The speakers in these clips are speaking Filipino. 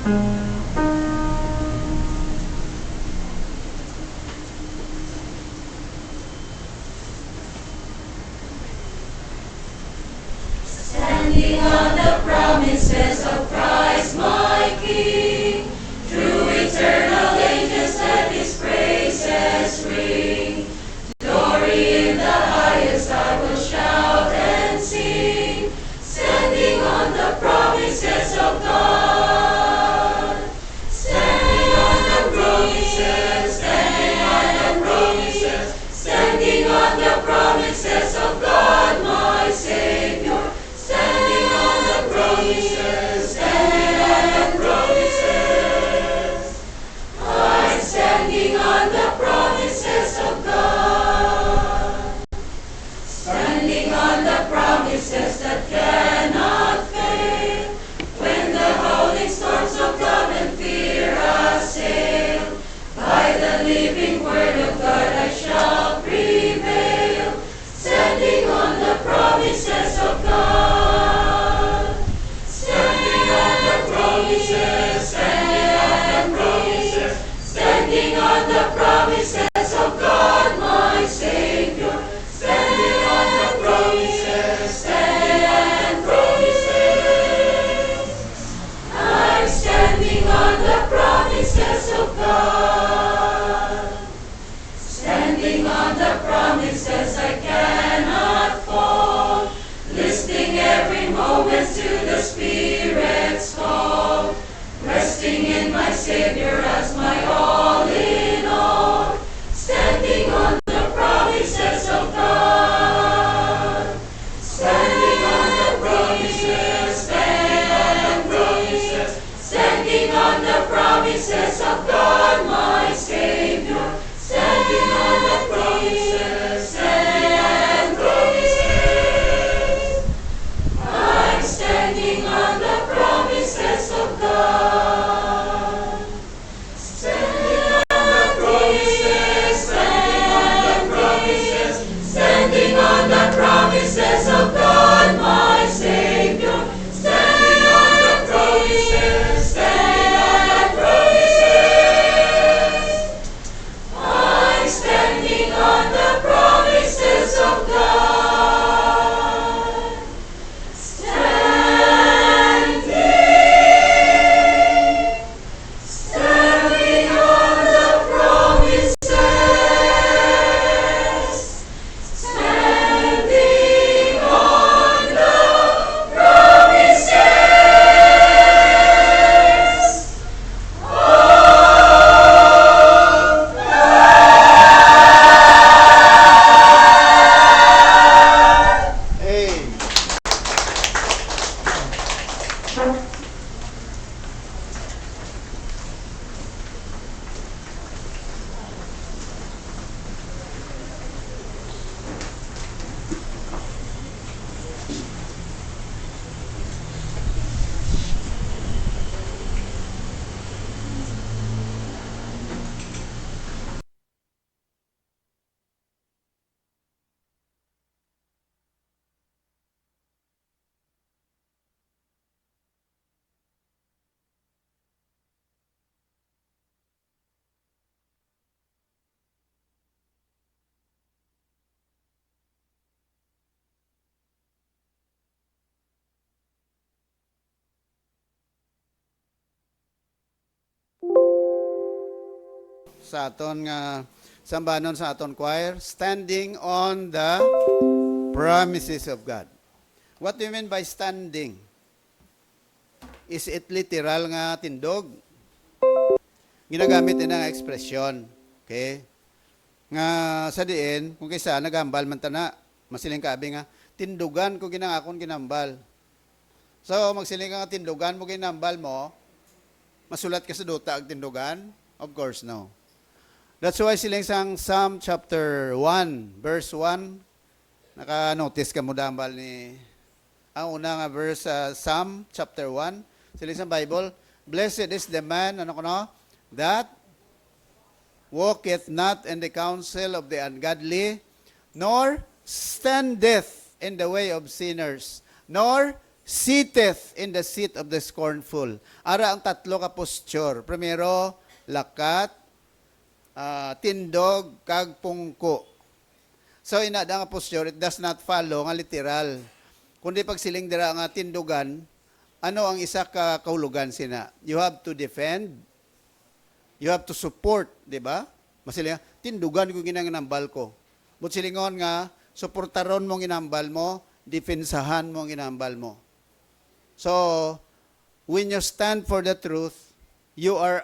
Standing on the promises of Christ my King, through eternal ages let His praises ring. Glory in the highest I will shout and sing, standing on the promises of God. Standing on the promises, standing on the promises, standing on the promises of God my Savior. Standing on the promises, standing on the promises. I'm standing on the promises of God. Standing on the promises that cannot fail. When the howling storms of love and fear assail, by the living word of God I shall prevail. Standing on the promises of God. Standing on the promises, standing on the promises, standing on the promises of God my Savior. Standing on the promises, standing on the promises. I'm standing on the promises of God. Standing on the promises I cannot fall, listening every moment to the Spirit's call, resting in my Savior as my all in all, standing on the promises of God. Standing on the promises, standing on the promises, standing on the promises of God my Savior. Standing on the promises, standing on the promises. I'm standing on the promises of God. Standing on the promises, standing on the promises, standing on the promises of God my Savior. Standing on the promises, standing on the promises. I'm standing on the promises of God. Standing on the promises. Standing on the promises. Hey. Sa aton nga sambanon sa aton choir, standing on the promises of God. What do you mean by standing? Is it literal nga tindog? Ginagamit din ang ekspresyon. Okay? Nga sa diin, kung kaysa nagambal man tana, masiling kaabi nga, tindugan ko ginangakon ginambal. So, magsiling ka nga tindugan mo ginambal mo, masulat ka sa duta ang tindugan? Of course, no. That's why siling sang Psalm chapter 1, verse 1. Naka-notice ka mo dambal ni ang una nga verse Psalm chapter 1. Siling sang Bible, blessed is the man, that walketh not in the counsel of the ungodly, nor standeth in the way of sinners, nor sitteth in the seat of the scornful. Ara ang tatlo ka posture. Primero, lakat, tindog, kag pungko. So, inada nga posture, it does not follow nga literal. Kundi pag siling dira nga tindugan, ano ang isa ka kahulugan sina? You have to defend, you have to support, di ba? Masiling, tindugan ko ginanginambal ko. But silingon nga, suportaron mong inambal mo, defensahan mong inambal mo. So, when you stand for the truth, you are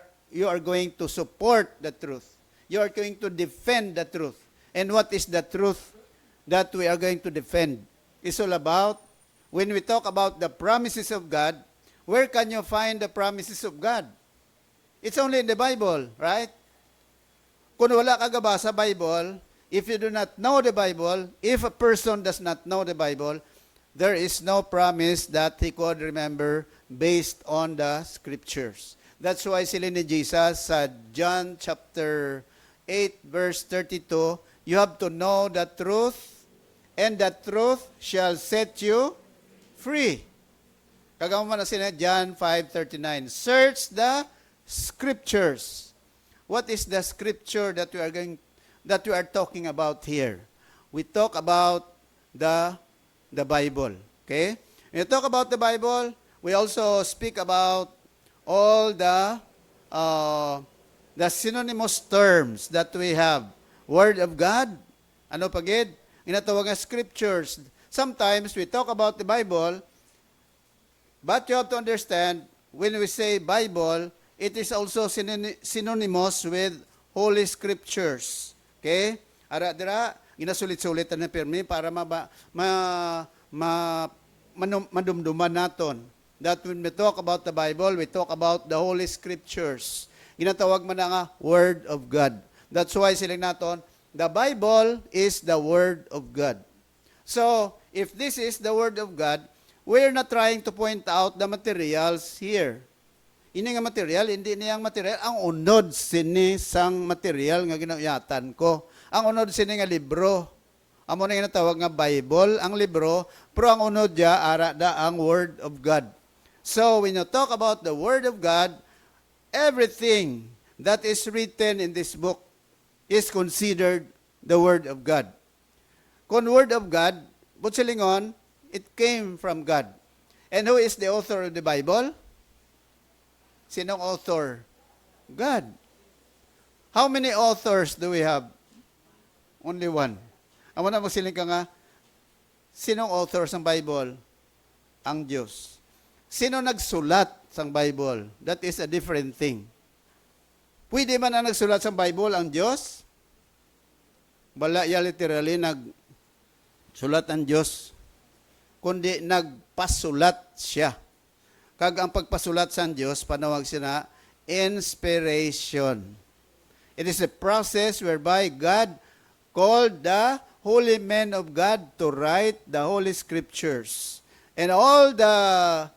going to support the truth. You are going to defend the truth. And what is the truth that we are going to defend? It's all about, when we talk about the promises of God, where can you find the promises of God? It's only in the Bible, right? Kung wala ka gabasa Bible, if you do not know the Bible, if a person does not know the Bible, there is no promise that he could remember based on the scriptures. That's why sila ni Jesus sa John chapter 8 verse 32, you have to know the truth, and the truth shall set you free. Kagamo man na sila John 5:39. Search the scriptures. What is the scripture that we are talking about here? We talk about the Bible. Okay? When you talk about the Bible, we also speak about all the synonymous terms that we have. Word of God, ano pagid? Ginatawag nga scriptures. Sometimes we talk about the Bible, but you have to understand, when we say Bible, it is also synonymous with Holy Scriptures. Okay? Ara dira ginasulit-sulitan na pirmi para madumduman naton that when we talk about the Bible, we talk about the Holy Scriptures. Ginatawag man na nga Word of God. That's why siling naton, the Bible is the Word of God. So, if this is the Word of God, we're not trying to point out the materials here. Ini nga material, hindi niyang material. Ang unod sini sang material nga ginayatan ko. Ang unod sini nga libro. Amo na nga tawag nga Bible, ang libro, pero ang unod dia ara da ang Word of God. So when you talk about the Word of God, everything that is written in this book is considered the Word of God. Kung Word of God, butsilingon, it came from God. And who is the author of the Bible? Sinong author? God. How many authors do we have? Only one. Amo na magsiling ka nga, sinong author ng Bible? Ang Diyos. Sino nagsulat ng Bible? That is a different thing. Pwede man na nagsulat ng Bible ang Diyos? Bala ya literally nagsulat ang Diyos, kundi nagpasulat siya. Kag ang pagpasulat sa Diyos, panawag siya na inspiration. It is a process whereby God called the holy men of God to write the Holy Scriptures. And all the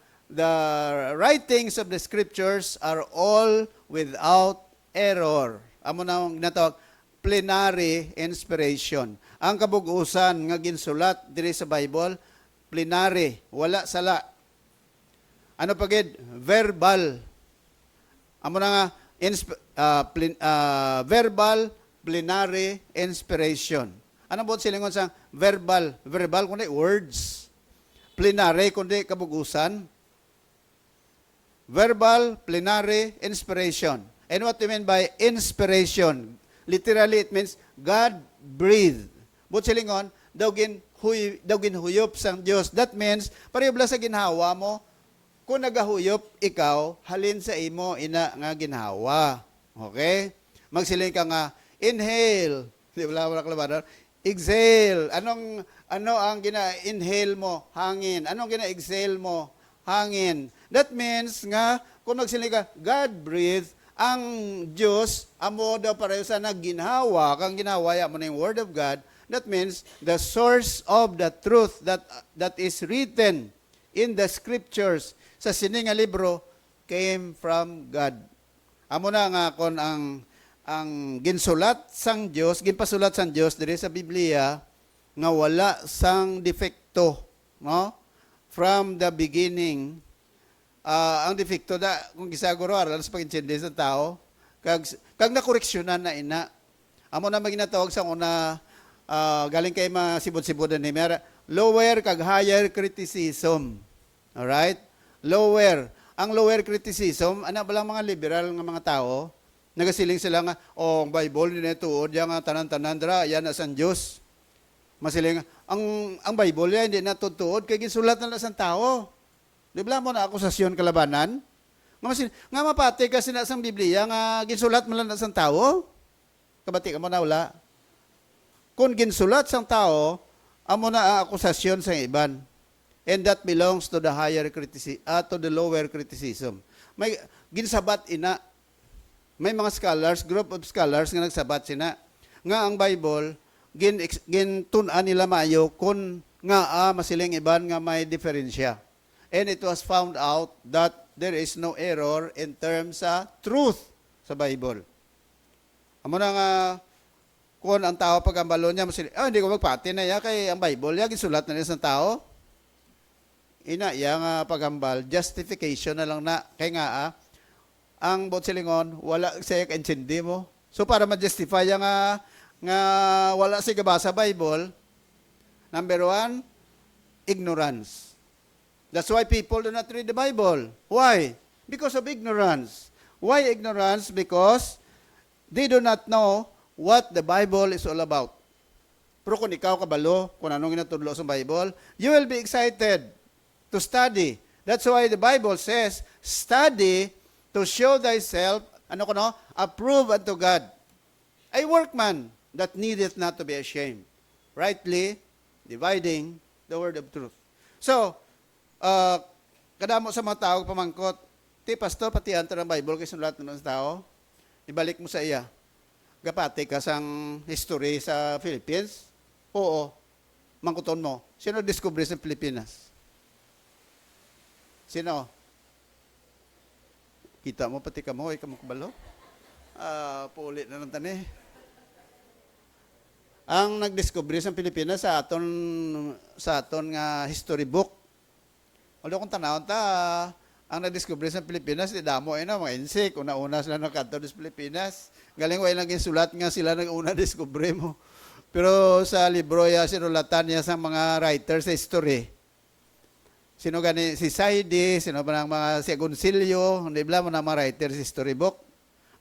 writings of the Scriptures are all without error. Amo na natawag plenary inspiration. Ang kabug-usan nga ginsulat diri sa Bible, plenary, wala sala. Ano pagid? Verbal. Amo na nga verbal plenary inspiration. Ano bot silingon sa verbal? Verbal kundi words. Plenary kundi kabug-usan. Verbal plenary inspiration. And what do you mean by inspiration? Literally it means God breathed. Bot silingon daw ginhuyop sang Dios. That means pareho bla sa ginhawa mo. Kung nagahuyop, ikaw, halin sa imo, ina nga ginhawa. Okay? Magsiling ka nga, inhale. Di ba wala kalabador? Exhale. Ano ang gina-inhale mo? Hangin. Anong gina-exhale mo? Hangin. That means nga, kung magsiling ka, God breathe, ang Diyos, amo daw pareho sa nagginhawa, kang ginhawaya mo na yung Word of God, that means the source of the truth that is written in the Scriptures sa sininga libro came from God. Amo na nga kon ang ginsulat sang Dios, ginpasulat sang Dios diri sa Biblia nga wala sang defekto, no? from the beginning, ang defekto da, kung gisaguro, aral sa pag-intindi sa tao, kag nakoreksyonan na ina. Amo na maginatawag sa una, galing kay mga sibod-sibod ni Mera, lower kag higher criticism. Alright? Lower. Ang lower criticism, ano ba lang mga liberal nga mga tao, nagasiling sila nga, ang Bible ni tuod, yan nga tanan-tanan dra, yan na san Diyos. Masiling, ang Bible yan, hindi na tutuod, kaya ginsulat na sa tao. Di ba mo na akusasyon kalabanan? Nga mapati kasi na sa Biblia, nga ginsulat mo lang na sa tao. Kabati ka mo na wala. Kung ginsulat sa tao, amo na ang akusasyon sa iban. And that belongs to the higher criticism, to the lower criticism. May ginsabat ina. May mga scholars, group of scholars nga nagsabat sina nga ang Bible gintun-an nila maayo kun nga masiling iban nga may diferensya. And it was found out that there is no error in terms sa truth sa Bible. Amo na nga kung ang tao pagambalo niya masiling, hindi ko magpati na ya kay ang Bible ya gisulat na niya sa tao. Ina yang pagambal justification na lang na kay nga ang bot silingon wala siya kaintindi mo. So para ma-justify nga wala siya gabasa Bible, number 1, ignorance. That's why people do not read the Bible. Why? Because of ignorance. Why ignorance? Because they do not know what the Bible is all about. Pero kung ikaw kabalo, kung anong inatudlo sa Bible, you will be excited to study. That's why the Bible says, study to show thyself, approve unto God. A workman that needeth not to be ashamed. Rightly dividing the word of truth. So, kadamo sa mga tao pamangkot, ti pastor, pati anto ng Bible, kay sulat ng tao, ibalik mo sa iya. Gapati ka sang history sa Philippines? Oo. Mangkuton mo. Sino discover sa Pilipinas? Sino? Kita mo pati ka mo, ikaw mo kabalo? Pulit na lang tani. Ang nagdiscover sa Pilipinas sa aton nga history book. Although kung tanawon ta, ang nagdiscover sa Pilipinas, di damo na mga insik, una-una sila nagkanto sa Pilipinas. Galing way naging sulat nga sila nag-una discover mo. Pero sa libro ya sinulatan niya sa mga writers sa history. Sino gani si Saidi, sino ba ng mga si Agoncillo, hindi ba mo na mga writers sa history book.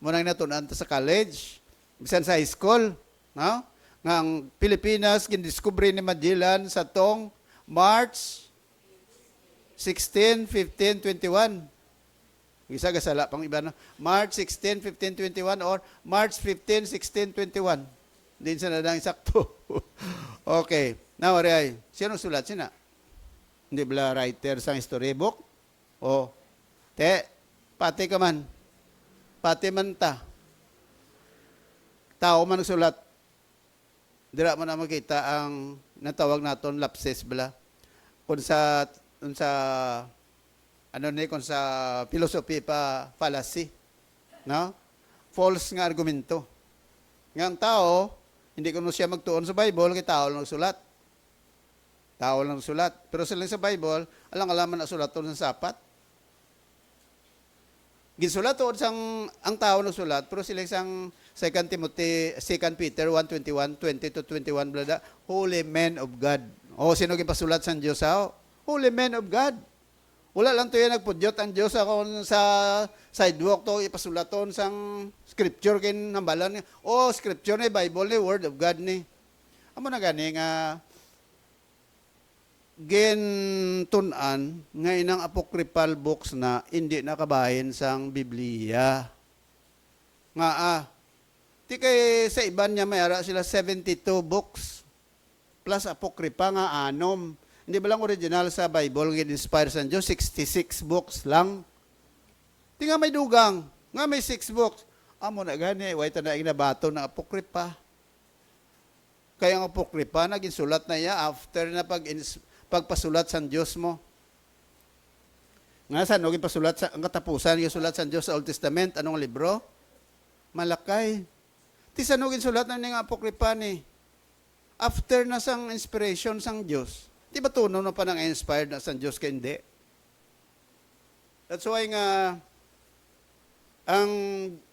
Muna natunan ta sa college, bisan sa high school, no? Nga ang Pilipinas gindiskubre ni Magellan sa tong March 16, 15, 21. Isa gasala pang iba no? March 16, 15, 21 or March 15, 16, 21. Din sa nadang sakto. Okay. Now, Ray, sino sulat sina? Hindi ba writer sa history book? O, pati ka man. Pati man ta. Tao man nagsulat. Dira man na makita ang natawag naton lapses bala. Kung sa philosophy pa fallacy. No? False nga argumento. Nga ang tao, hindi ko siya magtuon sa Bible, kay tao lang sulat. Tao lang sulat. Pero sila sa Bible, alang-alaman na sulaton sa sapat. Ginsulat tuod ang tao ng sulat, pero sila isang 2 Peter 1:21, 20-21 blada, holy men of God. O sino gipasulat sa Dios sao? Holy men of God. Wala lang to yan nagpudyot ang Dios ako sa sidewalk to ipasulaton sang scripture kin hambalan. O scripture ni Bible ni word of God ni. Amo na gani nga gintunan nga inang apocryphal books na hindi nakabahin sang Biblia. Nga ti kay sa iban niya may ara sila 72 books plus apocrypha nga anom. Hindi ba lang original sa Bible gin-inspire sa Diyos 66 books lang. Ti nga may dugang, nga may 6 books. Amo na gani, way ta na ginabato ng apocrypha. Kaya ang apocrypha naging sulat na iya after na pagpasulat sa Diyos mo. Nga saan, naging pasulat sa, ang katapusan, yung sulat sa Diyos sa Old Testament, anong libro? Malakay. Ti saan naging sulat na nga apokripa ni? After na sang inspiration sang Diyos, Di ba tuno na pa ng inspired na sa Diyos ka hindi? That's why nga, ang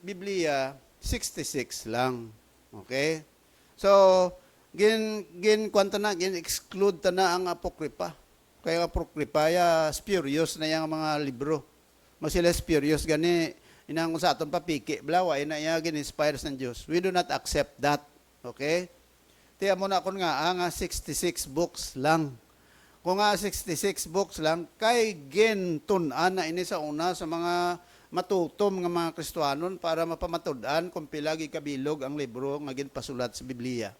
Biblia, 66 lang. Okay? So, gin-exclude ta na ang apokripa. Kaya ang apokripa, spurious na yung mga libro. Mas sila spurious, gani, inang sa aton papiki, blawa, ina gin-inspire sa Diyos. We do not accept that. Okay? Tiya mo na ako nga, ang 66 books lang. Kung nga 66 books lang, kay gin-tunan na ini sa una sa mga matutom ng mga Kristohanon para mapamatud-an kung pilagi kabilog ang libro nga ginpasulat sa Biblia.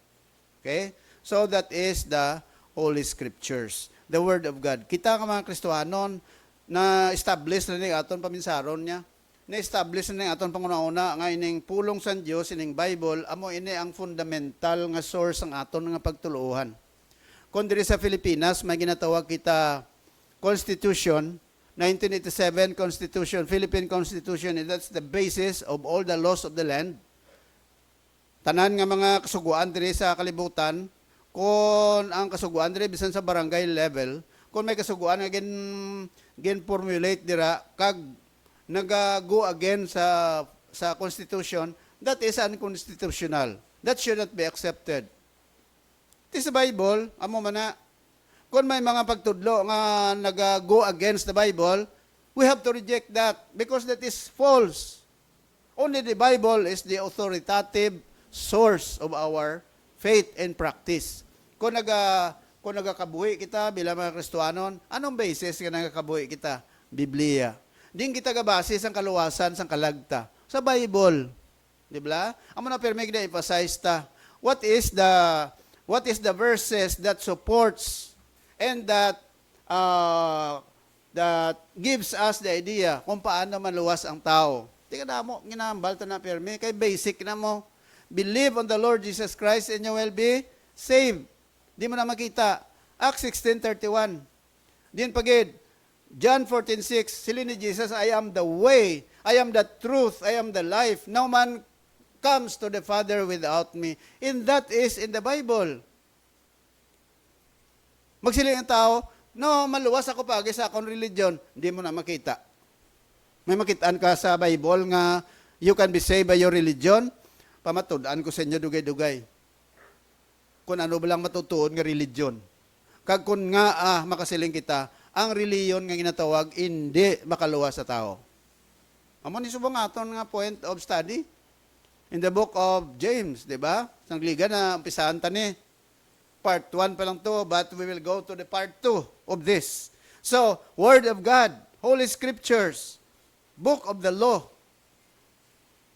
Okay? So that is the Holy Scriptures, the Word of God. Kita nga mga Kristohanon, na-establish na ni aton paminsaron niya, na-establish na ni aton panguna-una nga ining pulong sa Dios, ining Bible, amo ini ang fundamental nga source ang aton nga pagtuluhan. Kung diri sa Pilipinas, may ginatawag kita Constitution, 1987 Constitution, Philippine Constitution, and that's the basis of all the laws of the land. Tanan nga mga kasuguan diri sa kalibutan, kung ang kasuguan diri bisan sa barangay level, kung may kasuguan nga gen-formulate dira kag nag-go again sa Constitution, that is unconstitutional. That should not be accepted. Sa Bible, amo man na, kung may mga pagtudlo nga nag-go against the Bible, we have to reject that because that is false. Only the Bible is the authoritative source of our faith and practice. Kung nagakabuhi kita bilang mga Kristohanon, anong basis ka nagakabuhi kita? Biblia. Din kita gabasis ang kaluwasan sang kalagta. Sa Bible. Di ba? Amo na permig na emphasize ta. What is the verses that supports and that gives us the idea kung paano maluwas ang tao. Tika na mo, ginambal ta na permi, kay basic na mo. Believe on the Lord Jesus Christ and you will be saved. Di mo na makita. Acts 16:31. Din pagid, John 14:6, sili ni Jesus, I am the way, I am the truth, I am the life. No man comes to the Father without me. And that is in the Bible. Magsiling ang tao, no, maluwas ako pagi sa akong religion. Hindi mo na makita. May makitaan ka sa Bible nga, you can be saved by your religion. Pamatudaan ko sa inyo dugay-dugay. Kung ano ba lang matutuon nga religion. Kag kung nga makasiling kita, ang reliyon nga ginatawag, hindi makaluwas sa tao. Amo ni subong aton nga point of study. In the book of James, di ba? Sangliga na umpisahan ta ni. Part 1 pa lang to, but we will go to the part 2 of this. So, Word of God, Holy Scriptures, Book of the Law,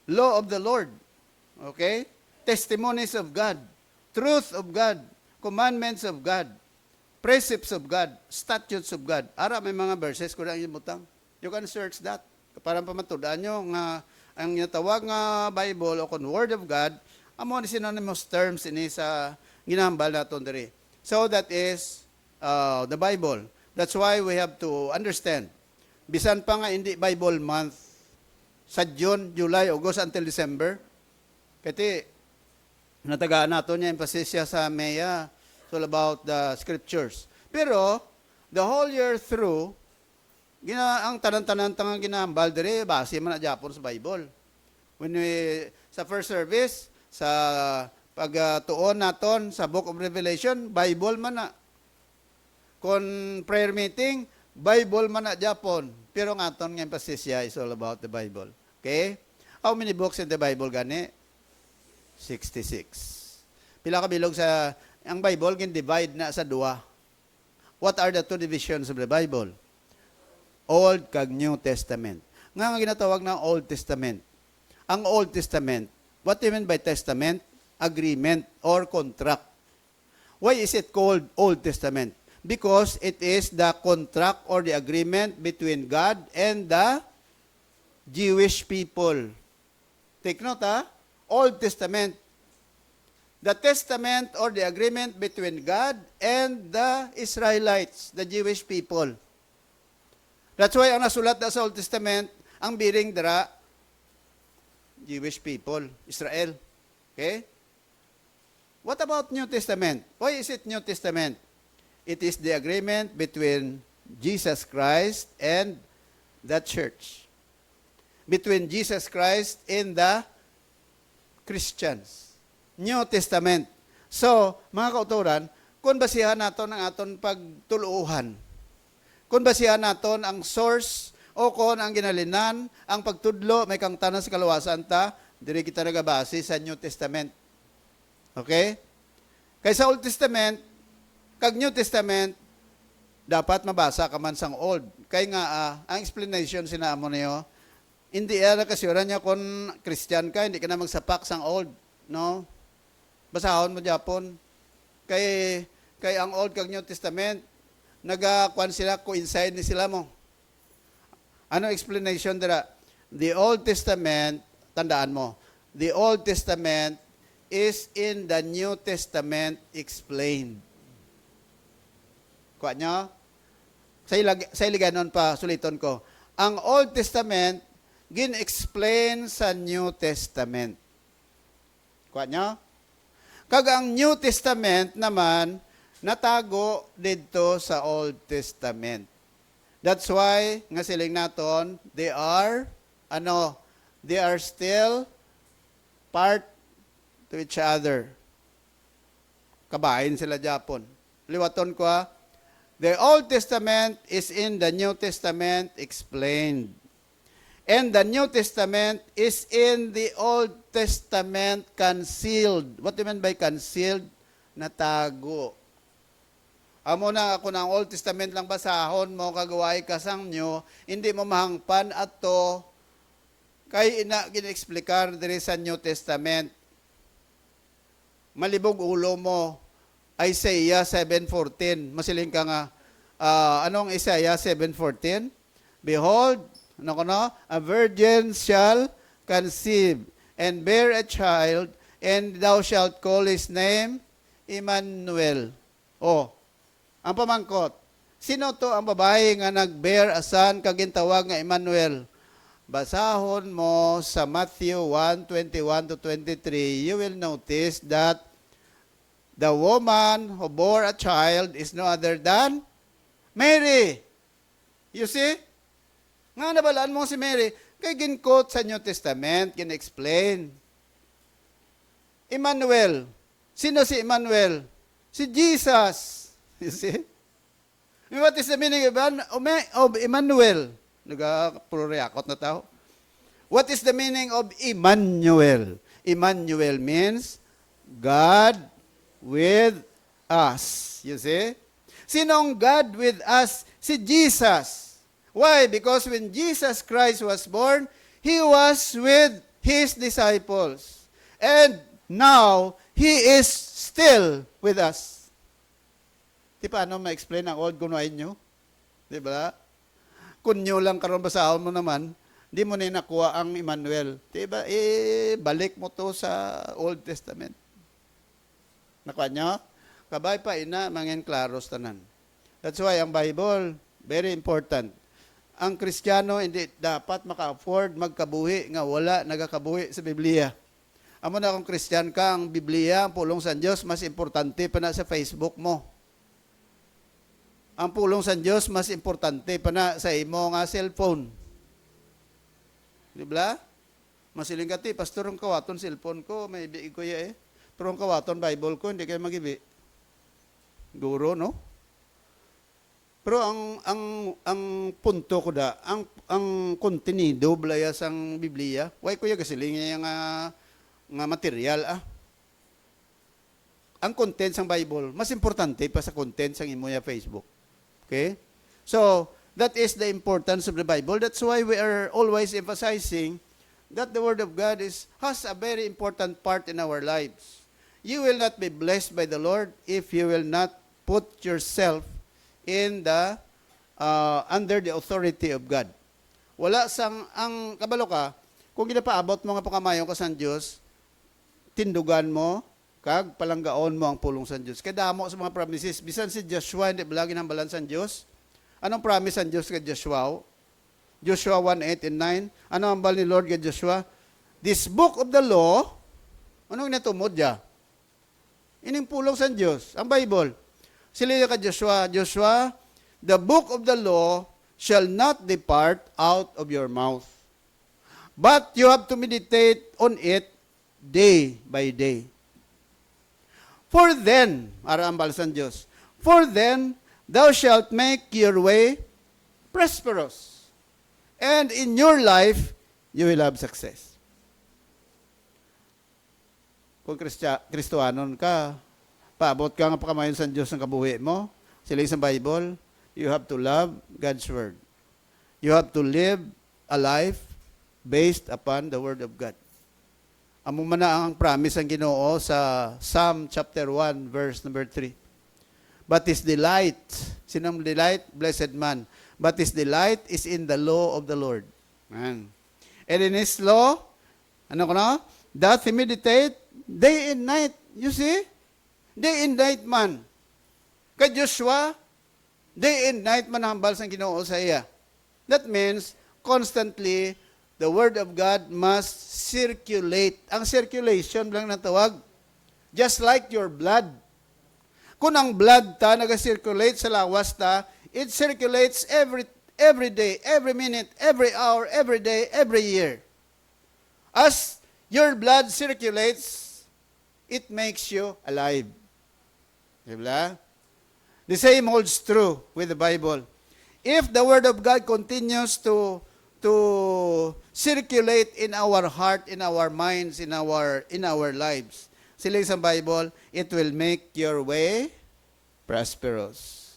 Law of the Lord, okay? Testimonies of God, Truth of God, Commandments of God, Precepts of God, Statutes of God. Ara, may mga verses ko na ibutang. You can search that. Para pamatudaan nyo nga ang natawag nga Bible o kung Word of God, amo ni synonymous terms ini sa ginahambal naton diri. So that is the Bible. That's why we have to understand. Bisan pa nga hindi Bible month sa June, July, August until December. Kati natagaan nato niya emphasis siya sa Maya. It's all about the scriptures. Pero the whole year through ang tanan-tanan tangang ginahambal diri base man na Japon sa Bible. When sa first service sa pagtuon naton sa Book of Revelation, Bible man na. Kung prayer meeting, Bible man na Japon. Pero ang aton nga emphasis siya is all about the Bible. Okay? How many books in the Bible gani? 66. Pila ka bilog sa ang Bible gin divide na sa duwa. What are the two divisions of the Bible? Old kag New Testament. Nga ginatawag na Old Testament. Ang Old Testament, what do you mean by testament? Agreement or contract. Why is it called Old Testament? Because it is the contract or the agreement between God and the Jewish people. Take note, Old Testament. The testament or the agreement between God and the Israelites, the Jewish people. That's why ang nasulat na sa Old Testament, ang biring dara, Jewish people, Israel. Okay? What about New Testament? Why is it New Testament? It is the agreement between Jesus Christ and the church. Between Jesus Christ and the Christians. New Testament. So, mga kauturan, kung basihan naton ang aton pagtuluhan, kung basihan naton ang source o kung ang ginalinan, ang pagtudlo, may kang tanan sa kaluwasan ta, diri kita nagabase sa New Testament. Okay? Kaysa Old Testament, kag New Testament, dapat mabasa ka man sang Old. Kaya nga, ang explanation sinaamo niyo, hindi na kasyura niya kung Christian ka, hindi ka na magsapak sang Old. No? Basahon mo Japon. Kay ang Old kag New Testament, nagakuan sila, coincide ni sila mo. Ano explanation dira? The Old Testament, tandaan mo, the Old Testament is in the New Testament explained. Kuha nyo? Sa iliganon pa, suliton ko. Ang Old Testament, gin-explain sa New Testament. Kuha nyo? Kag ang New Testament naman, natago dito sa Old Testament. That's why, nga siling naton, they are still part to each other. Kabahin sila Japon. Liwaton ko the Old Testament is in the New Testament explained. And the New Testament is in the Old Testament concealed. What do you mean by concealed? Natago. Amo na ako ng Old Testament lang basahon mo, kagawaay ka sang New, hindi mo mahangpan ato kay gina-explicar diri sa New Testament. Malibog ulo mo, Isaiah 7:14. Masiling ka nga, anong Isaiah 7:14? Behold, a virgin shall conceive and bear a child, and thou shalt call his name Emmanuel. Ang pamangkot, sino to ang babae nga nag-bear asan kagintawag nga Emmanuel? Basahon mo sa Matthew 1:21-23, you will notice that the woman who bore a child is no other than Mary. You see? Nga nabalaan mo si Mary, kay ginkot sa New Testament, gin-explain. Emmanuel. Sino si Emmanuel? Si Jesus. You see? What is the meaning of Emmanuel? Nagka-puro-reakot na tao. What is the meaning of Emmanuel? Emmanuel means God with us. You see? Sinong God with us? Si Jesus. Why? Because when Jesus Christ was born, He was with His disciples. And now, He is still with us. Di paano ma-explain ang old kunuain nyo? Di ba? Kung nyo lang karon basahon mo naman, di mo na nakuha ang Emmanuel. Di ba? Balik mo to sa Old Testament. Nakuha nyo? Kabay pa ina, mangin klaros tanan. That's why ang Bible, very important. Ang Kristiyano hindi dapat maka-afford magkabuhi nga wala nagakabuhi sa Biblia. Amo na kung Kristiyan ka, ang Biblia, ang pulong sa Diyos, mas importante pa na sa Facebook mo. Ang pulong sa Diyos, mas importante pa na sa imo nga cellphone. Di ba? Masiling kati, pastor, ang kawaton cellphone ko, may ibiig ko ya Pero ang kawaton Bible ko, hindi kayo magibi. Guro, no? Pero ang punto ko ang kontenido blayas ang Biblia, why ko ya kasiling nga material Ang content sang Bible mas importante pa sa content sang imo ya Facebook. Okay? So, that is the importance of the Bible. That's why we are always emphasizing that the Word of God has a very important part in our lives. You will not be blessed by the Lord if you will not put yourself in the under the authority of God. Wala sang ang kabalo ka kung ginapaabot mo nga pakamayon ka sa Dios, tindugan mo kag palanggaon mo ang pulong sa Dios. Kaya damo sa mga promises bisan si Joshua hindi balagi nang balan sa Dios. Anong promise ang Dios kay Joshua? Joshua 1:8 and 9. Ano ang bal ni Lord kay Joshua? This book of the law, anong natumod ya? Ining pulong sa Dios, ang Bible. Sila ka Joshua, Joshua, the book of the law shall not depart out of your mouth. But you have to meditate on it day by day. For then, araambal sa Diyos, for then, thou shalt make your way prosperous. And in your life, you will have success. Kung Kristohanon ka, paabot ka nga pakamayon sa Diyos ng kabuhi mo, sila sa Bible, you have to love God's Word. You have to live a life based upon the Word of God. Amo man na ang promise ang Ginoo sa Psalm chapter 1, verse number 3. But his delight, sinong delight? Blessed man. But his delight is in the law of the Lord. Man. And in his law, ano ko na? Doth he meditate day and night. You see? Day and night man. Kay Joshua, day and night man hambal sa Ginoo sa iya. That means, constantly, the Word of God must circulate. Ang circulation lang natawag. Just like your blood. Kung ang blood ta nag-circulate sa lawas ta, it circulates every day, every minute, every hour, every day, every year. As your blood circulates, it makes you alive. Diba? The same holds true with the Bible. If the Word of God continues to circulate in our heart, in our minds, in our lives, sila sa Bible, it will make your way prosperous.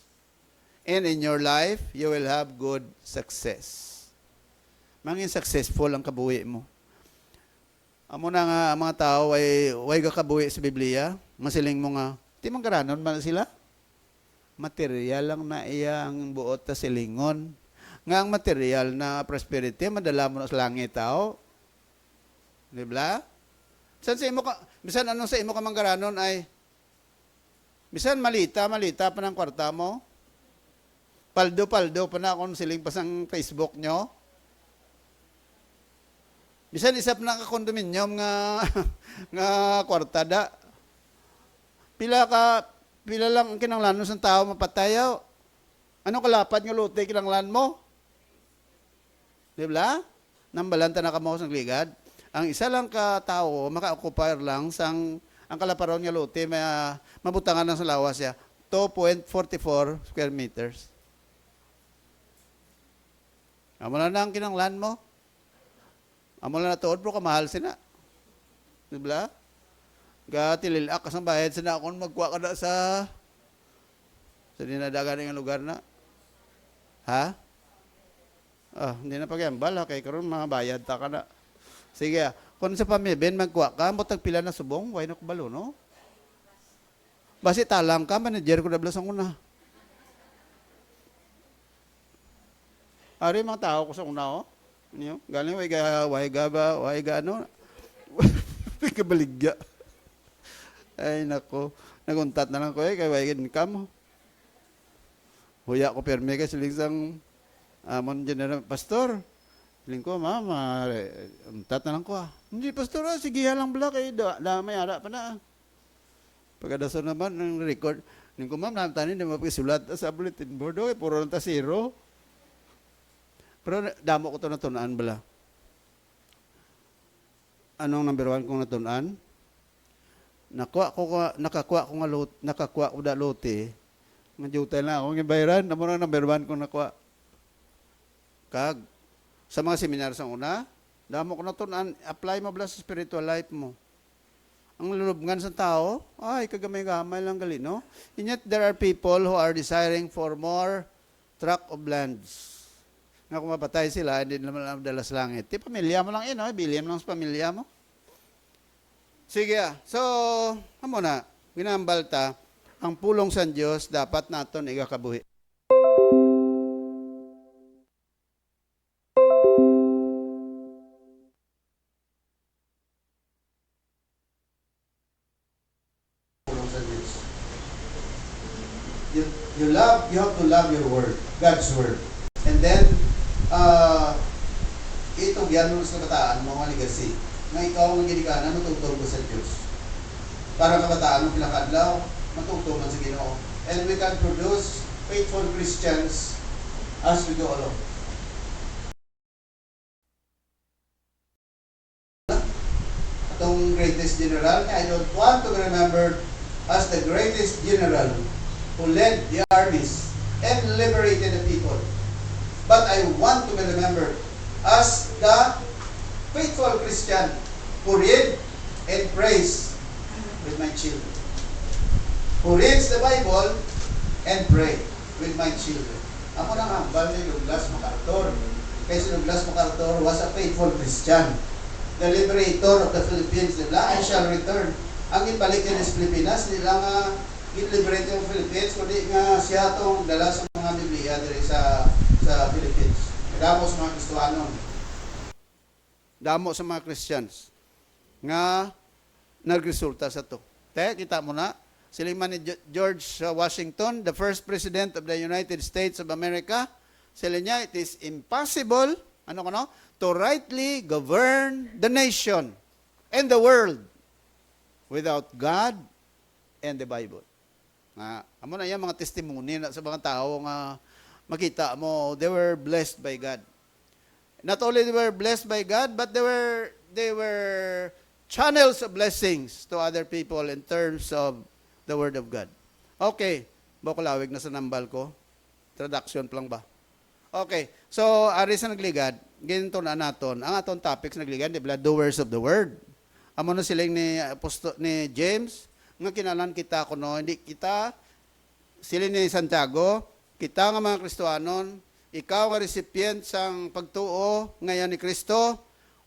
And in your life, you will have good success. Mangin successful ang kabuhi mo. Amo na nga mga tao ay way ka kabuhi sa Biblia, masiling mo nga, di man karanon man sila? Material lang na iya ang buot ta silingon. Nga ang material na prosperity, madala mo sa langit tao. Di ba? Bisan anong sa imo ka manggaranon ay, bisan malita pa ng kwarta mo, paldo pa na akong siling pasang Facebook nyo. Bisan isap na ka kondominium nga kwartada. Pila lang ang kinanglanon sa tao mapatayaw. Ano kalapad nga lote kinanglan mo? Di ba? Nambalanta na kamo sa ligad. Ang isa lang ka tao maka-occupy lang sang ang kalaparon nga lote mabutangan ng sa lawas siya 2.44 square meters. Amo na ang kinanglan mo. Amo na tuod bro kamahal sina. Di ba? Gatililak kasang bayad sina akong magkuha ka na sa dinadagan ng lugar na. Ha? Hindi na pagyambal ha. Kaya karon mga bayad ta ka na. Sige, kung sa pamibin, magkuha ka, motag pila na subong, why na kubalo, no? Basi talang ka, manager ko na blas ang una. Ari mga tao ko sa una, oh. Galing, way ga ano? Way kabaligya. Ay, nako. Naguntat na lang ko kay way income. Huya ko perme kay siling sang amon general pastor. Siling ko, mama, untat na lang ko. Hindi, pastor, sige lang bala kay may ara pa na. Pagkadaso naman ng record, ning ko, ma'am, namtanin na mapagsulat sa bulletin board, puro lang ta zero. Pero damo ko to natunan bala. Anong number 1 kong natunan? Nakakuha ko da lote. Nga na ako ng bayaran, amo na number 1 kong nakuha. Kag sa mga seminar sa una, damo ko natunan, apply mo bala sa spiritual life mo. Ang lulubngan sa tao, ay, kagamay-gamay lang gali, no? And yet, there are people who are desiring for more tract of lands. Nga kung mapatay sila, hindi naman dala sa langit. Di pamilya mo lang yun, no? Bilhin mo lang sa pamilya mo. Sige, so, amo na, ginambal ta, ang pulong sa Diyos, dapat naton igakabuhi. You have to love your word, God's word. And then, itong yan mo sa kabataan, mga legacy, na ikaw ang ginikanan, matutulog sa Diyos. Para kabataan mo pinakadlaw, matutulog sa Ginoo. and we can produce faithful Christians as we go along. Itong greatest general, I don't want to be remembered as the greatest general who led the armies and liberated the people. But I want to be remembered as the faithful Christian who read and prays with my children. Who reads the Bible and pray with my children. Ako nang hambal ni Douglas MacArthur. Kaya si Douglas MacArthur was a faithful Christian. The liberator of the Philippines, nila, I shall return. Ang ibalik niya sa Pilipinas, nila nga i-liberate yung Philippines, kundi nga siya itong dala sa mga Biblia diri sa Philippines. Damo sa mga Kristohanon. Damo sa mga Christians nga nagresulta sa to. Te, kita mo na, sila man ni George Washington, the first president of the United States of America, sila niya, it is impossible, to rightly govern the nation and the world without God and the Bible. Amo na yan mga testimony na sa mga tao nga makita mo, they were blessed by God. Not only they were blessed by God, but they were channels of blessings to other people in terms of the Word of God. Okay, bakulawig na sa nambal ko. Introduction pa lang ba? Okay, so ari sa nagligad, ginto na naton, ang aton topics nagligad, di ba, doers of the Word. Amo na silang ni James, nga kinalan kita kuno, hindi kita, sila ni Santiago, kita nga mga Kristohanon, ikaw nga recipient sang pagtuo ngayon ni Kristo,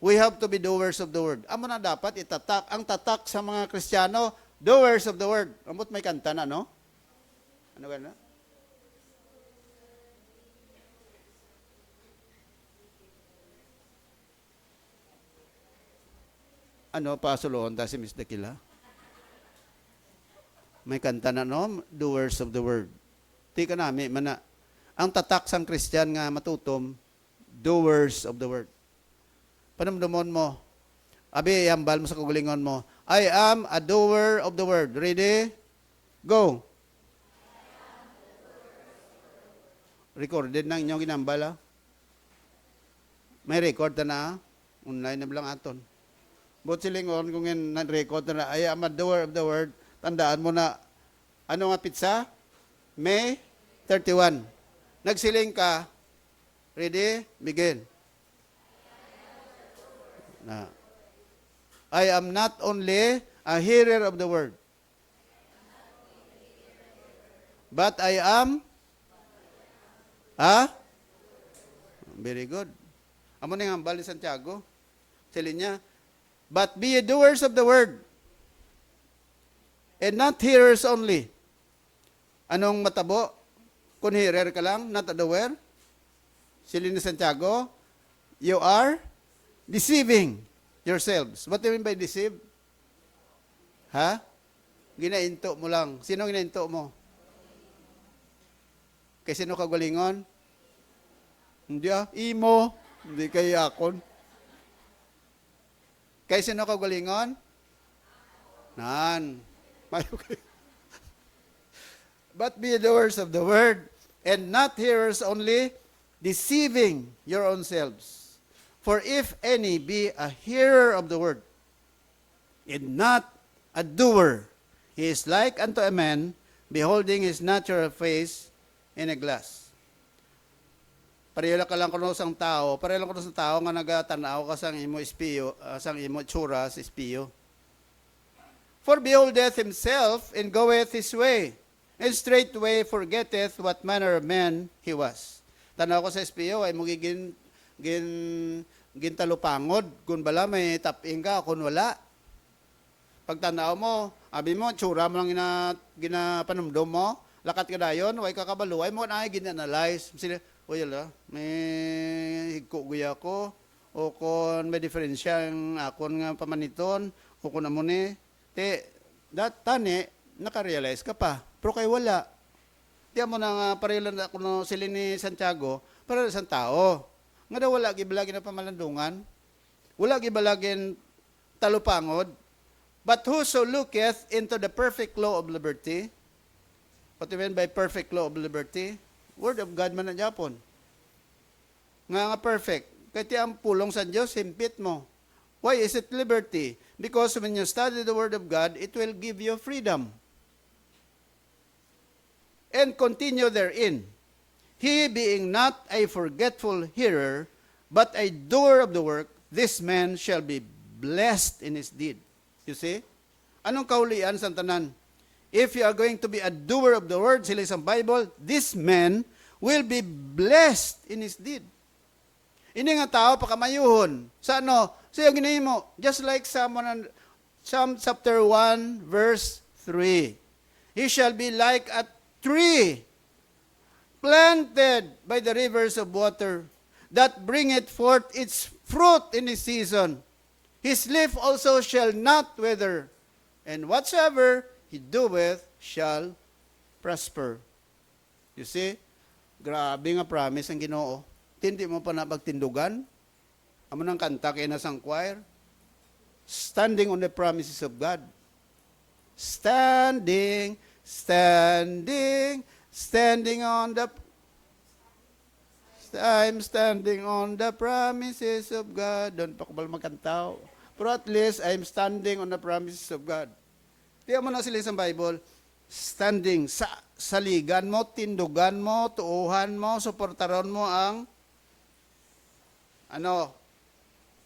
we have to be doers of the Word. Amo na dapat itatak, ang tatak sa mga Kristiyano, doers of the Word. Amot may kanta na, no? Ano ba na? Ano, pasuloon ta si Miss Dakila? May kanta na, no? Doers of the Word. Tika nami, mana. Ang tatak sang Christian nga matutom, doers of the Word. Panamdumon mo, abi, yambal mo sa kugulingon mo, I am a doer of the Word. Ready? Go. Recorded na inyong ginambal, ha? May record na, online na bilang aton. But silingon, kung record na, I am a doer of the Word, tandaan mo na, ano nga pizza? May 31. Nagsiling ka, ready? Begin. Na. I am not only a hearer of the Word, but I am very good. Amo na nga hambal ni Santiago. Sili niya, but be ye doers of the Word, and not hearers only. Anong matabo? Kung hearer ka lang, not a doer. Sili ni Santiago, you are deceiving yourselves. What do you mean by deceive? Ha? Ginainto mo lang. Sino ginainto mo? Kay sino kagalingon? Hindi imo. Hindi kay akon. Kay sino kagalingon? Nan. But be doers of the Word, and not hearers only, deceiving your own selves. For if any be a hearer of the Word, and not a doer, he is like unto a man beholding his natural face in a glass. Pareho ka lang kuno sang tao, pareho lang kuno sang tao nga nagatanaw ka sang imo espiyo, sang imo tsura sa espiyo. For beholdeth himself and goeth his way, and straightway forgetteth what manner of man he was. Tanaw ko sa espiyo ay mo gintalupangod kung bala may taping ka kung wala. Pagtanaw mo, abi mo tsura mo lang ginapanumdum mo, lakat ka dayon, way ka kabaluay mo na ay ginanalyze. Sila, yala, may higko guya ko, o kung may diferensya ang akon nga pamaniton, o kung amo ni, tani, nakarealize ka pa, pero kay wala. Di mo na nga parelan ako no, sila ni Santiago, para sa tao. Nga daw wala gibalagin na pamalandungan, wala gibalagin talupangod, but whoso looketh into the perfect law of liberty, What do you mean by perfect law of liberty? Word of God man na Japon. Nga perfect. Kaya ang pulong sa Diyos, himpit mo. Why is it liberty? Because when you study the Word of God, it will give you freedom. And continue therein. He being not a forgetful hearer, but a doer of the work, this man shall be blessed in his deed. You see? Anong kaulian sa tanan? If you are going to be a doer of the word, sila sa Bible, this man will be blessed in his deed. Ini nga tao, pakamayuhon. Sa ano? So yung ginahin mo, just like Psalm chapter 1, verse 3. He shall be like a tree planted by the rivers of water, that bringeth forth its fruit in his season. His leaf also shall not wither, and whatsoever he doeth shall prosper. You see? Grabe nga promise ang Ginoo. Hindi mo pa na pagtindugan. Amo nang kanta kay nasang choir. Standing on the promises of God. Standing on the I'm standing on the promises of God. Doon pa ko ba magkantaw? Pero at least, I'm standing on the promises of God. Tiyan mo na sila sa Bible, standing, saligan mo, tindugan mo, tuuhan mo, suportaron mo ang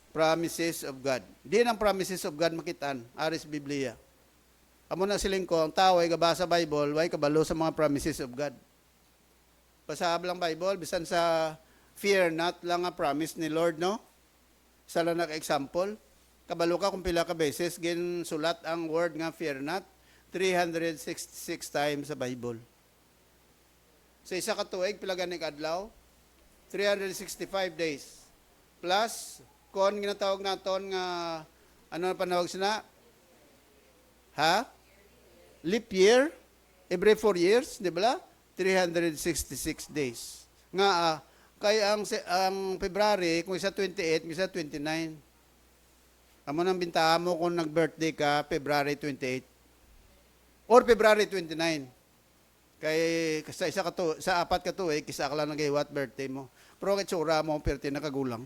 promises of God. Di ang promises of God makitaan, aris Biblia. Amo na siling ko, ang tao ay gabasa Bible, way kabalo sa mga promises of God. Pasahab lang Bible, bisan sa fear not lang nga promise ni Lord, no? Isa lang naka-example. Kabalo ka kung pila ka beses, ginsulat ang word nga fear not, 366 times sa Bible. Sa isa ka tuig, pila ganing adlaw? 365 days. Plus, kung ginatawag naton nga, ano na panawag sina? Leap year? Every 4 years, di ba? 366 days. Nga, kaya ang February, kung isa 28, kung isa 29. Amo nang bintahan mo kung nag-birthday ka, February 28. Or February 29. Kay sa apat ka tuig, kisa ka lang nag-iwat birthday mo. Pero kitsura mo, perti nakagulang.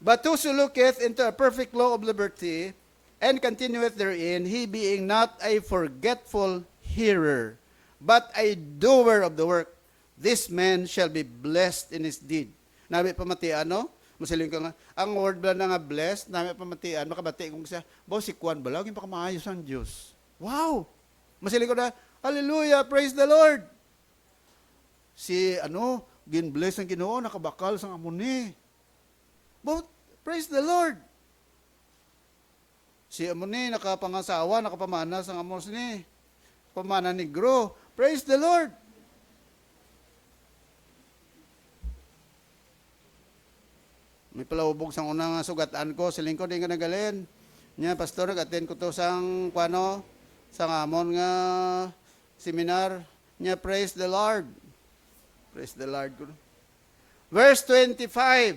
But whoso looketh into a perfect law of liberty, and continueth therein, he being not a forgetful hearer, but a doer of the work, this man shall be blessed in his deed. Nabi pamatian, no? Masiling ka nga, ang word ba na nga blessed, nabi pamatian, makabati kong siya, si Kwan ba, laging pa kamaayos ang Diyos. Wow! Masiling ko na, hallelujah, praise the Lord! Gin-bless ang Ginoo, nakabakal sa amuni. But, praise the Lord! Si amuni, nakapangasawa, nakapamana sa amos ni. Pamana negro. Praise the Lord! May palawubog sa unang sugatan ko, siling ko, di nga nagalin. Nya, pastor, nag-attend ko to sang amon nga seminar. Nya, praise the Lord. Praise the Lord. Verse 25,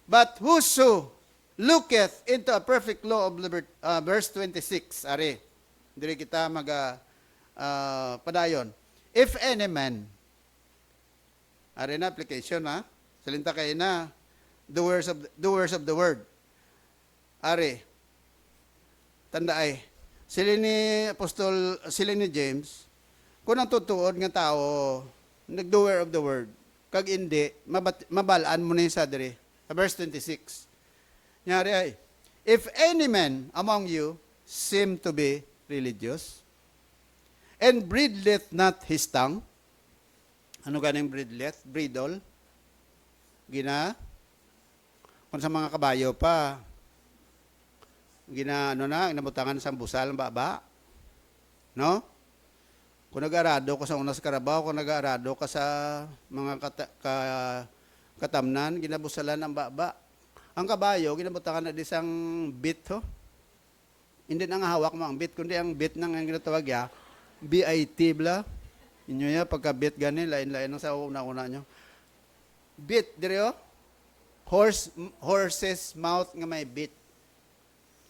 but whoso looketh into a perfect law of liberty, verse 26, ari, diri kita padayon. If any man, ari na application ha, salinta kayo na, doers of the word. Ari, tandaay, sila ni James, kung ang tutuod nga tao, nag-doer of the word, kag hindi, mabalaan mo na yung sadri. Verse 26. Nyari ay, if any man among you seem to be religious, and bridleth not his tongue, ano ganing bridleth? Bridle? Kung sa mga kabayo pa, inabutangan sa busal ng baba, no? Kung nag-arado ka sa unas karabaw, kung nag-arado ka sa mga katamnan, ginabusalan ang baba. Ang kabayo, ginabutangan na disang bit, ho? Hindi na nga hawak mo ang bit, kundi ang bit nang ginatawag ya, BIT, bla. Inyo ya, pagka-bit gani, lain-lain ang sa una-una nyo. Bit, dire ho? Horse's mouth nga may bit.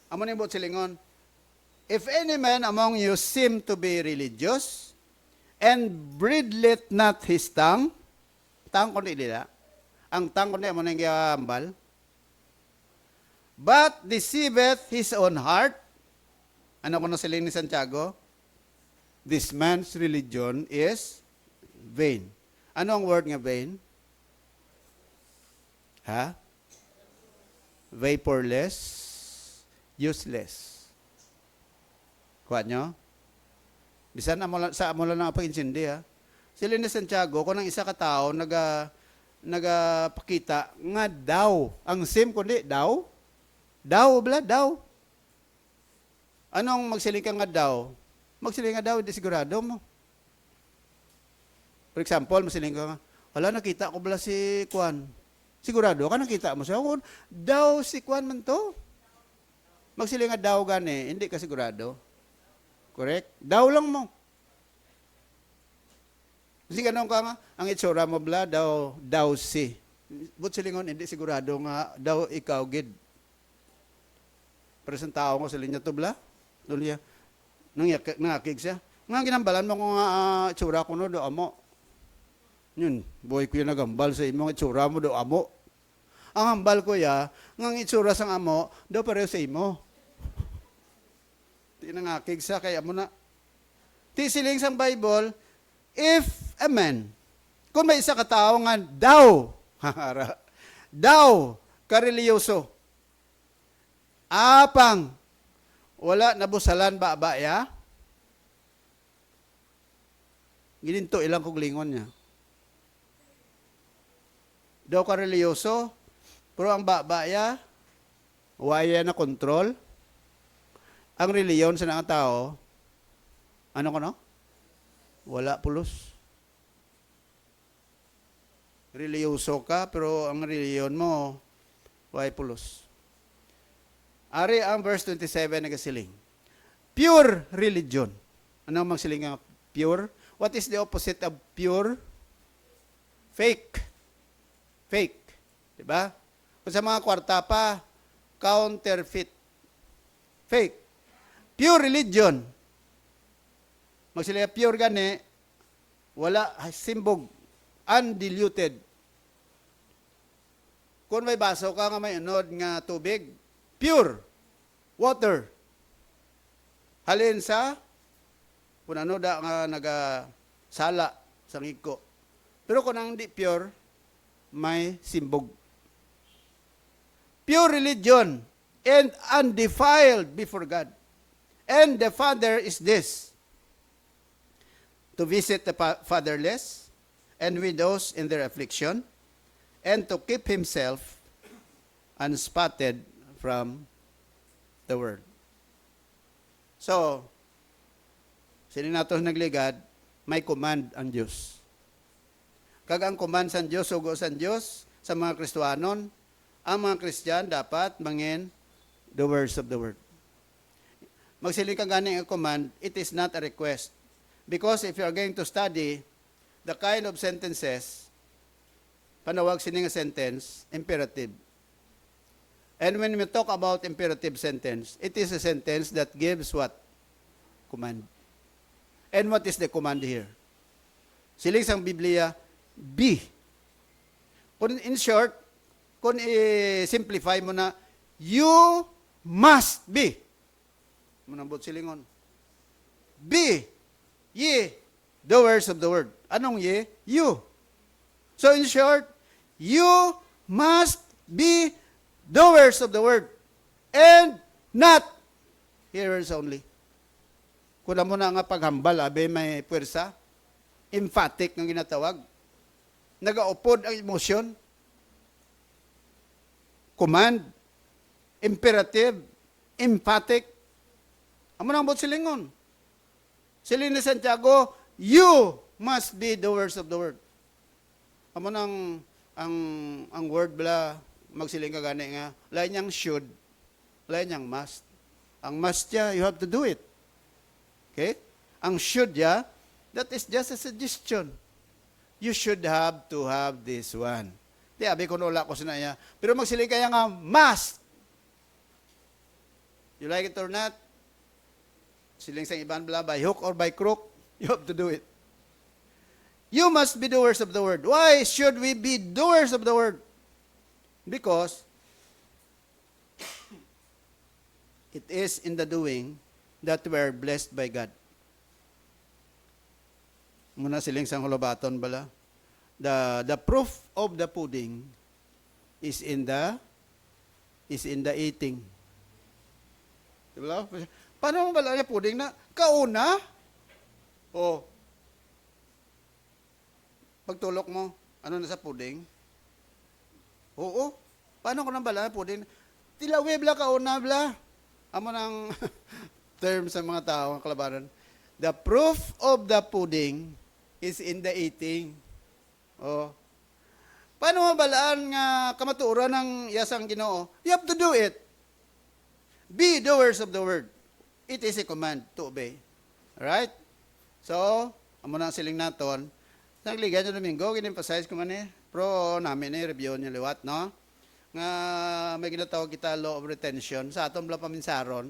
Amo na yung silingon. If any man among you seem to be religious, and bridleth not his tongue, tongue ko nila, ang tongue ko nila mo nang gambal, but deceiveth his own heart, ano ko na siling ni Santiago? This man's religion is vain. Ano ang word nga vain? Ha? Vaporless, useless. Kuha nyo? Bisan sa amo lang ang pag-insindi, ha? Sila ni Santiago, kung ang isa ka tao, nagapakita nga daw. Ang sim, kundi daw. Daw, bala, daw. Anong magsiling ka nga daw? Magsiling nga daw, hindi sigurado mo. For example, magsiling ka nga, wala, nakita ko bala si Kwan. Sigurado ka, nakita mo siya. Daw si Kwan man to. Magsiling nga daw gani, hindi ka sigurado. Correct? Daw lang mo. Kasi ganun ka nga, ang itsura mo bala, daw si. But silingon, hindi sigurado nga, daw ikaw gid. Pero sa tao ko, silin niya to bala. Doon niya, nangakig siya. Nga ginambalan mo kung itsura ko no, do amo. Yun, boy ko yung nagambal sa imo, itsura mo do amo. Ang hambal ko ya, nga itsura sang amo, do pareho sa imo. Di nangakig sa kaya mo na. Ti siling sang Bible, if a man, kung may isa ka tao nga daw, daw, kareliyoso, apang, wala nabusalan ba ya? Gininto ilang kong lingon niya. Daw kareliyoso, pero ang ya, waya na kontrol. Ang reliyon sa mga tao, ano ko no? Wala pulos. Reliyoso ka, pero ang reliyon mo, wala pulos. Ari ang verse 27 nagasiling. Pure religion. Ano ang magsiling nga pure? What is the opposite of pure? Fake. Fake. Diba? Kung sa mga kwarta pa, counterfeit. Fake. Pure religion. Magsilya pure gani, wala simbog, undiluted. Kung may baso ka nga may unod nga tubig, pure water. Halin sa kung ano da nga nagasala sa ngiko. Pero kung ang hindi pure, may simbog. Pure religion and undefiled before God. And the Father is this, to visit the fatherless and widows in their affliction, and to keep himself unspotted from the world. So, sino nato nagligad, may command ang Diyos. Kag ang command sa Diyos, ugo sa Diyos, sa mga Kristohanon, ang mga Kristiyan dapat mangin the words of the word. Magsiling ka gani ang command, it is not a request. Because if you are going to study the kind of sentences, panawag sining a sentence, imperative. And when we talk about imperative sentence, it is a sentence that gives what? Command. And what is the command here? Siling sang Biblia, be. In short, kung i-simplify mo na, you must be. Manambot silingon. Be ye doers of the word. Anong ye? You. So in short, you must be doers of the word and not hearers only. Kuna mo na nga paghambal, abe may puwersa, emphatic ng ginatawag. Nagaupod ang emosyon. Command, imperative, emphatic. Amo nang bot silingon. Siling ni Santiago, you must be doers of the word. Amo nang ang word bala magsiling ka gani nga, lain niyang should, lain niyang must. Ang must niya, you have to do it. Okay? Ang should niya, that is just a suggestion. You should have to have this one. Di, abi ko wala ko sinaya. Pero magsiling kaya nga, must. You like it or not? Siling sa iban bala, by hook or by crook, you have to do it. You must be doers of the word. Why should we be doers of the word? Because it is in the doing that we are blessed by God. Muna siling sang hulabaton bala. The proof of the pudding is in the eating. Diba? Paano mo bala niya pudding na kauna? O pagtulok mo, ano na sa pudding? Oo. Paano ko nang bala pudding? Tilawi bla kauna bla. Amo ng term sa mga tao ng kalabaran. The proof of the pudding is in the eating. Oh. Paano mabalaan nga kamatuoran ng yasang Ginoo? You have to do it. Be doers of the word. It is a command to obey. Alright? So, amo na siling naton. Nagligan yung Domingo, gin-emphasize ko man pro namin review niya liwat, no? Nga may ginatawag kita law of retention. Sa aton bala paminsaron,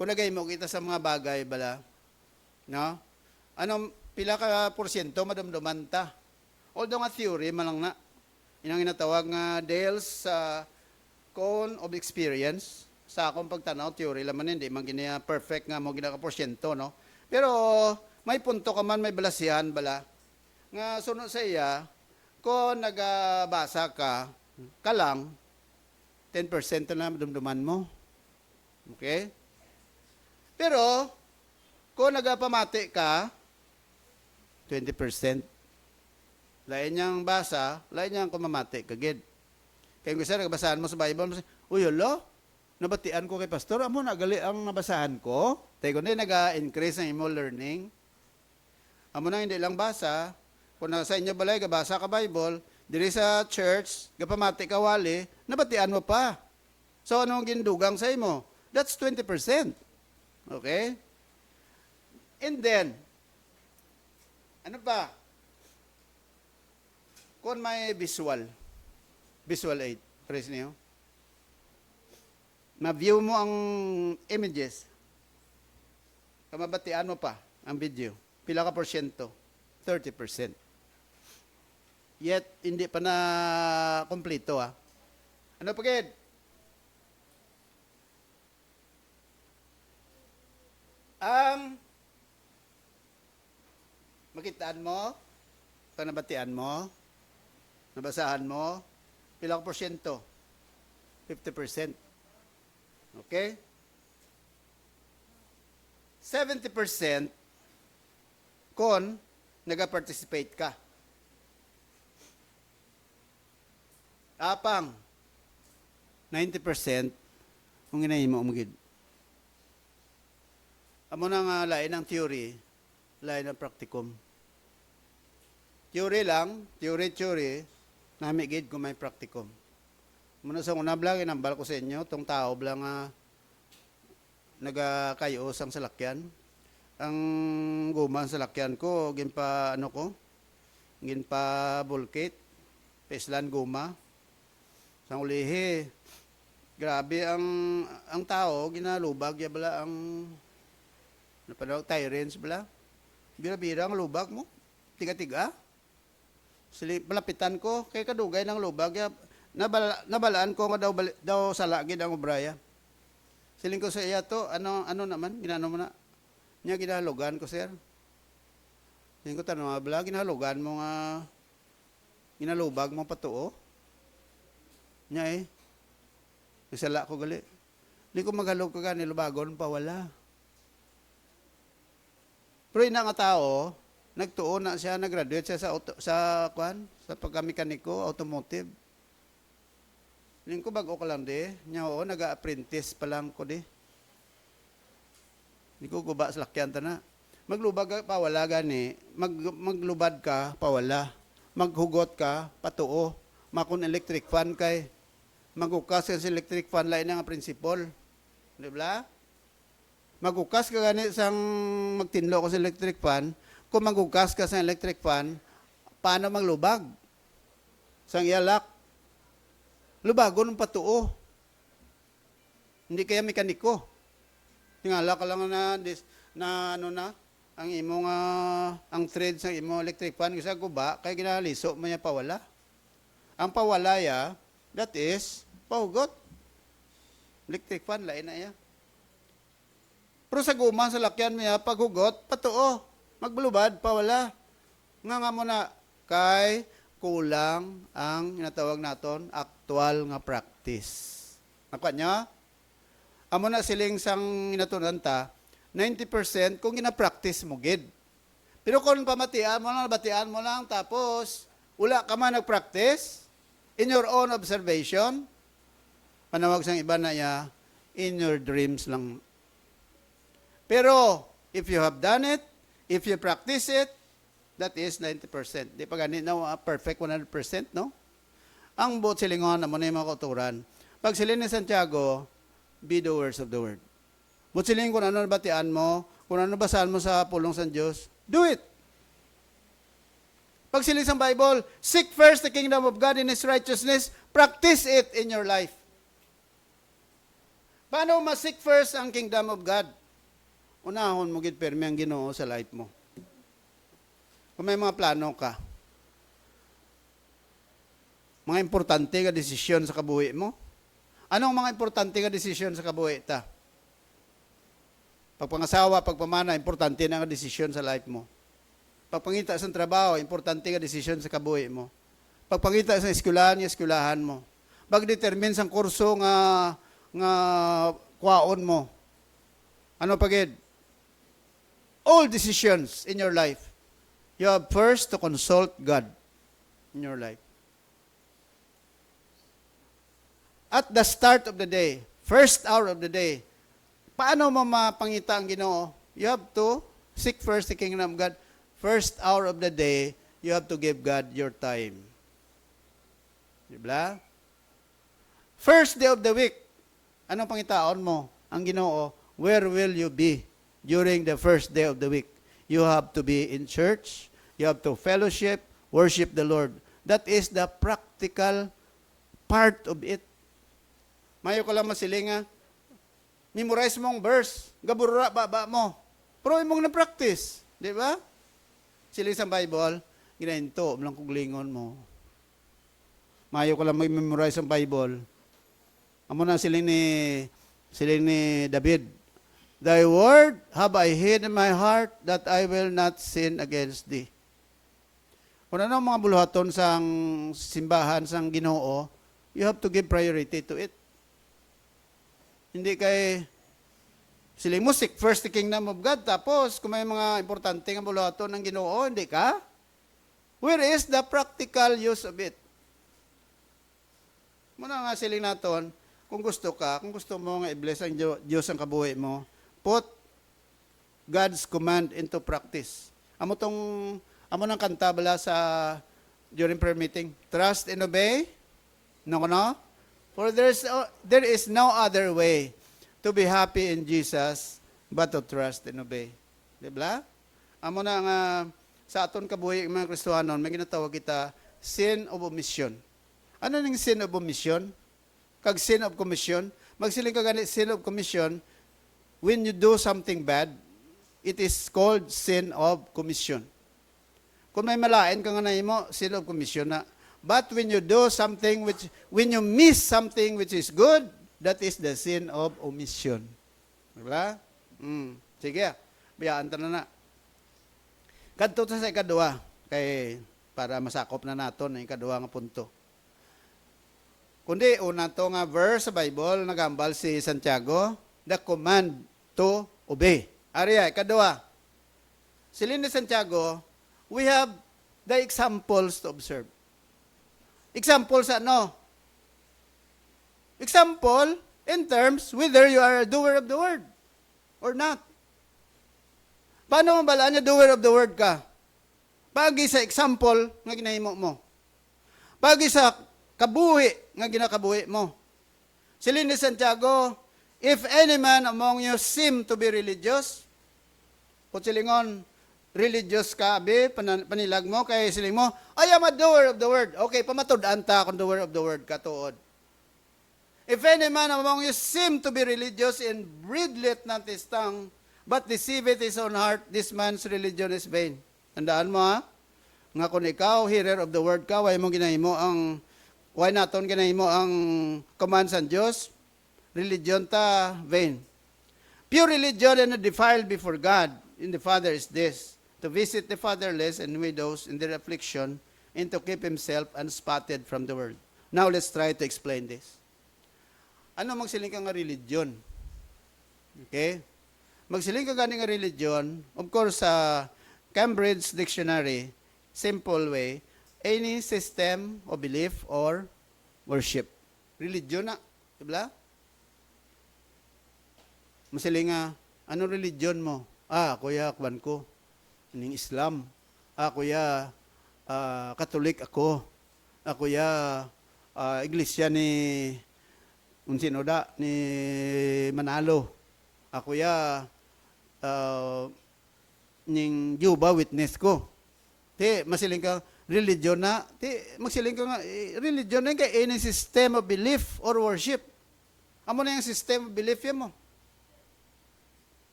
kung nagay mo kita sa mga bagay bala, no? Anong pila ka porsyento madamdaman ta? Although nga theory, malang na. Inang ginatawag nga Dale's cone of experience. Sa akong pagtanaw, theory laman hindi man ginaya perfect nga mo ginaka porsyento, no? Pero may punto ka man, may balasihan bala. Nga sunod sa iya, kung nagabasa ka lang, 10% na madumduman mo. Okay? Pero, kung nagapamati ka, 20%. Lain niyang basa, lain niyang kumamati, kagid. Kaya kung nagbasahan mo sa Bible, uy, alo, nabatian ko kay pastor, amo nagali ang nabasahan ko. Tayo kundi nag-increase ang imo learning. Amo na hindi lang basa, kung sa inyo balay, gabasa ka Bible, diri sa church, gapamati ka wali, nabatian mo pa. So, anong gindugang sa imo? That's 20%. Okay? And then, ano pa? Kung may visual aid, praise niyo, ma-view mo ang images, kamabatian mo pa ang video, pila ka porsyento? 30%. Yet, hindi pa na kompleto, ha? Ano pa, kid? Ang makitaan mo, panabatian mo, nabasahan mo, pila ka porsyento? 50%. Okay? 70% kung nag-participate ka. Apang 90% kung ginahin mo umugid. Amo na nga lain ang theory, lain ang practicum. Theory lang, theory, namigid kung may practicum. Muna sa una blang, inambal ko sa inyo, tong tao blang nagakayos ang salakyan. Ang guma ang salakyan ko, ginpa bulkit, peslan guma. Sang ulihi, grabe ang tao, ginalubag, ya bala ang napanawag tyrants bala. Bira-bira ang lubag mo, tiga-tiga. Malapitan ko, kay kadugay ng lubag, ya, nabalaan ko nga daw salagid ang obraya. Siling ko sa iya to, ano naman, ginano mo na, niya ginahalugan ko, sir. Siling ko tanong, bala, ginahalugan mo nga, ginalubag mo patuo. Niya isala ko gali. Hindi ko maghalog ko gani, lubagon pa, wala. Pero ina nga tao, nagtuon na siya, nag-graduate siya sa pagkamekaniko, automotive. Hindi ko bago ko lang di. Niya oo, nag-apprentice pa lang ko di. Hindi ko guba sa lakyan ta na. Maglubag ka, pawala gani. Maglubad ka, pawala. Maghugot ka, patuo. Makon electric fan kay. Magukas ka sa electric fan, lain nga prinsipol. Di ba? Magukas ka gani sang magtinlo ko sa electric fan. Kung magukas ka sa electric fan, paano maglubag? Sang iyalak. Lubagon ng patuo. Hindi kaya mekaniko. Tingala ka lang na na ano na, ang imong ang thread sa imong electric fan kasi guba kay ginaliso mo niya pawala. Ang pawala ya, that is pahugot. Electric fan lain na ya. Pero sa guma sa lakyan mo ya paghugot patuo, magbulubad pawala. Nga mo na kay kulang ang natawag naton actual nga practice. Nakuha niya? Amo na siling sang inatunan ta, 90% kung gina-practice mo gid. Pero kung pamatian mo lang, batian mo lang, tapos wala ka man nag-practice, in your own observation, panawag sang iba na ya, in your dreams lang. Pero, if you have done it, if you practice it, that is 90%. Di pa ganit na perfect 100%, no? Ang buot silingon, amo na yung mga kauturan. Pag silin ni Santiago, be doers of the word. Buot siling kung ano batian mo, kung ano basahan mo sa pulong sa Diyos, do it. Pag silin sa Bible, seek first the kingdom of God and His righteousness, practice it in your life. Paano ma-seek first ang kingdom of God? Unahon mo gid permi ang Ginoo sa life mo. Kung may mga plano ka, mga importante nga desisyon sa kabuhi mo, anong mga importante nga desisyon sa kabuhi ta? Pagpangasawa, pagpamana, importante na nga desisyon sa life mo. Pagpangita sa trabaho, importante nga desisyon sa kabuhi mo. Pagpangita sa eskwelahan, eskwelahan mo. Pagdetermine sa kurso nga kwaon mo. Ano pagid? All decisions in your life, you have first to consult God in your life. At the start of the day, first hour of the day, paano mo mapangita ang Ginoo? You have to seek first the kingdom of God. First hour of the day, you have to give God your time. Diba? First day of the week, anong pangitaon mo? Ang Ginoo, where will you be during the first day of the week? You have to be in church. You have to fellowship, worship the Lord. That is the practical part of it. Mayo ko lang masilinga. Memorize mong verse. Gaburura baba mo. Pero imong na-practice. Di ba? Siling sa Bible, ginahinto, lang kuglingon mo. Mayo ko lang mag-memorize ang Bible. Amo na siling ni David. Thy word have I hid in my heart that I will not sin against thee. Kung ano mga buluhaton sang simbahan, sang Ginoo, you have to give priority to it. Hindi kay siling musik, first the kingdom of God, tapos kung may mga importante nga buluhaton ng Ginoo, hindi ka? Where is the practical use of it? Muna nga siling naton, kung gusto mo nga i-bless ang Diyos ang kabuhi mo, put God's command into practice. Amo nang kanta bala sa during prayer meeting, trust and obey. No. For there is no other way to be happy in Jesus but to trust and obey. Diba? Amo na nga sa aton kabuhi mga Kristohanon, may ginatawag kita sin of omission. Ano ning sin of omission? Kag sin of commission, magsiling ka ganit sin of commission, when you do something bad, it is called sin of commission. Kung may malain ka nga na mo, sin of commission na. But when you do something when you miss something which is good, that is the sin of omission. Diba? Sige, bayaan ta na. Kadto sa ikadua, kay para masakop na naton ang ikadua nga punto. Kundi una to nga verse sa Bible nagambal si Santiago, the command to obey. Ariya, ikadua. Silin ni Santiago, we have the examples to observe. Example sa ano? Example in terms whether you are a doer of the word or not. Paano mabalaan niya doer of the word ka? Pagi sa example nga ginahimo mo. Pagi sa kabuhi nga ginakabuhi mo. Silin ni Santiago, if any man among you seem to be religious, silingon, religious ka, panilag mo, kaya siling mo, I am a doer of the word. Okay, pamatud-an ta kung doer of the word ka tuod. If any man among you seem to be religious and bridlet not his tongue, but deceiveth his own heart, this man's religion is vain. Tandaan mo ha, nga kung ikaw, hearer of the word ka, why naton ginahimo ang commands ng Diyos, religion ta vain. Pure religion and defiled before God in the Father is this, to visit the fatherless and widows in their affliction, and to keep himself unspotted from the world. Now let's try to explain this. Ano magsiling ka nga religion? Okay? Magsiling ka gani nga religion, of course, sa Cambridge Dictionary, simple way, any system of belief or worship. Religion na. Diba? Masiling nga, anong religion mo? Kuya, kwan ko. Aning Islam. Kuya, Katolik ako. Kuya, iglesia ni Unsinoda, ni Manalo. Kuya, ning Jehovah Witness ko. Masiling ka, religion na. Magsiling ka nga, religion na yung any system of belief or worship. Amo na yung system of belief yan mo.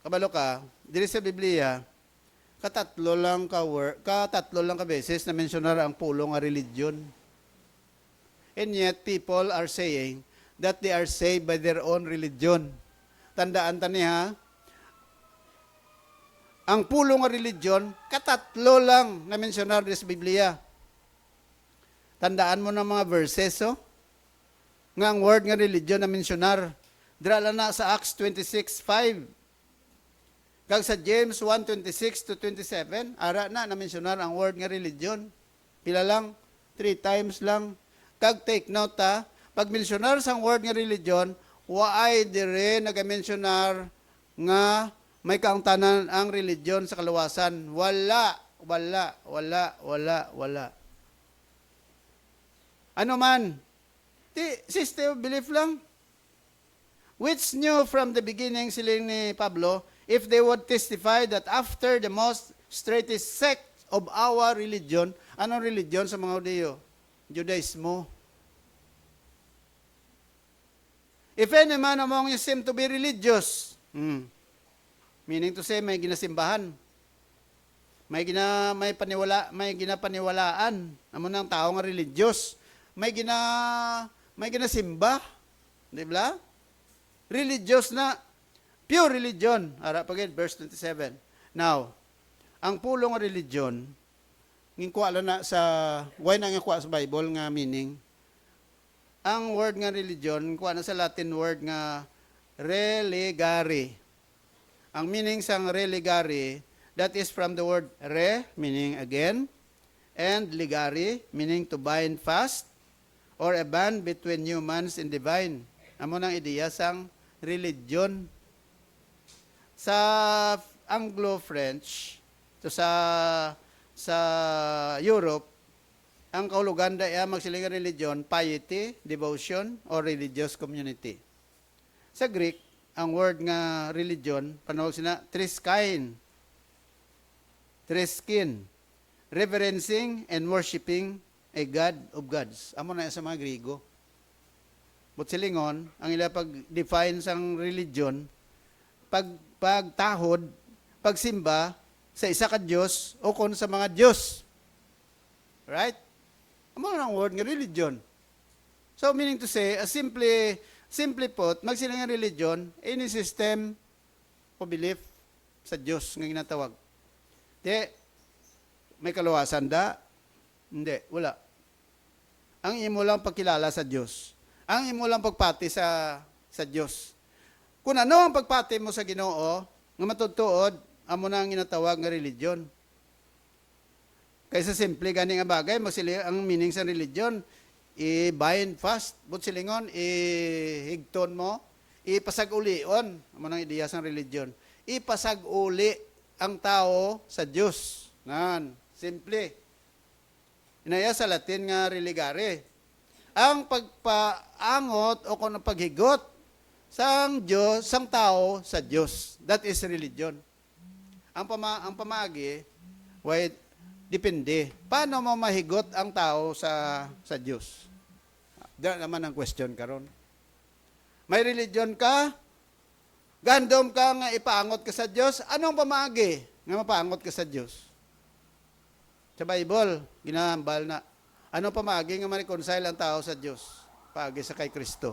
Kabalo ka, diri sa Biblia, katatlo lang ka beses na mensionar ang pulong nga religion. And yet, people are saying that they are saved by their own religion. Tandaan tani ha, ang pulong nga religion, katatlo lang na mensionar sa Biblia. Tandaan mo ng mga verses, nga ang word nga religion na mensionar. Drala na sa Acts 26:5. Kag sa James 1:26 to 27, ara na mensionar ang word nga religion. Pila lang? 3 times lang. Kag take note pag mensionar sang word nga religion, waay dire nagamensionar nga may kaangtanan ang religion sa kaluwasan. Wala. Ano man? System of belief lang. Which knew from the beginning, siling ni Pablo, if they would testify that after the most straightest sect of our religion, anong religion sa mga Hudyo? Judaismo. If any man among you seem to be religious, meaning to say, may ginasimbahan, may ginapaniwalaan, amo ng tao nga religious, may ginasimba, di ba? Religious na, pure religion. Ara pagin, verse 27. Now, ang pulong religion, ngingkuha na sa, why na ngingkuha sa Bible nga meaning, ang word nga religion, ngingkuha na sa Latin word nga religare. Ang meaning sang religare, that is from the word re, meaning again, and ligare, meaning to bind fast, or a band between humans and divine. Amo nang ideya sang religion. Sa Anglo-French, to sa Europe, ang kahulugan daya magsiling religion, piety, devotion, or religious community. Sa Greek, ang word nga religion, panawag sina triskin, reverencing and worshiping a God of gods. Amo na sa mga Griego. But silingon, ang ila pag-define sang religion, pagtahod, pagsimba sa isa ka Diyos o kon sa mga Diyos. Right? Amo na ang word nga religion. So meaning to say, simply put, magsiling nga religion, any system o belief sa Diyos nga ginatawag. May kaluwasan da? Hindi, wala. Ang imo lang pagkilala sa Diyos. Ang imo lang pagpati sa Diyos. Kung ano ang pagpati mo sa Ginoo, nga matutuod, amo na ang ginatawag nga religion. Kaysa simple gani nga bagay, ang meaning sa religion, i-bind fast, but silingon, i-higton mo, ipasag-ulion, amo nang ideya sa religion. Ipasag-uli ang tao sa Diyos. Nan, simple. Inaya sa Latin nga religare. Ang pagpaangot o kung paghigot sang Diyos, sang tao sa Diyos. That is religion. Ang pamagi, depende. Paano mo mahigot ang tao sa Diyos? Diyan naman ang question karon. May religion ka, Gandom ka nga ipaangot ka sa Dios, anong pamaagi nga mapaangot ka sa Dios? Sa Bible, ginahambal na. Anong pamaagi nga ma-reconcile ang tao sa Dios? Paagi sa kay Kristo.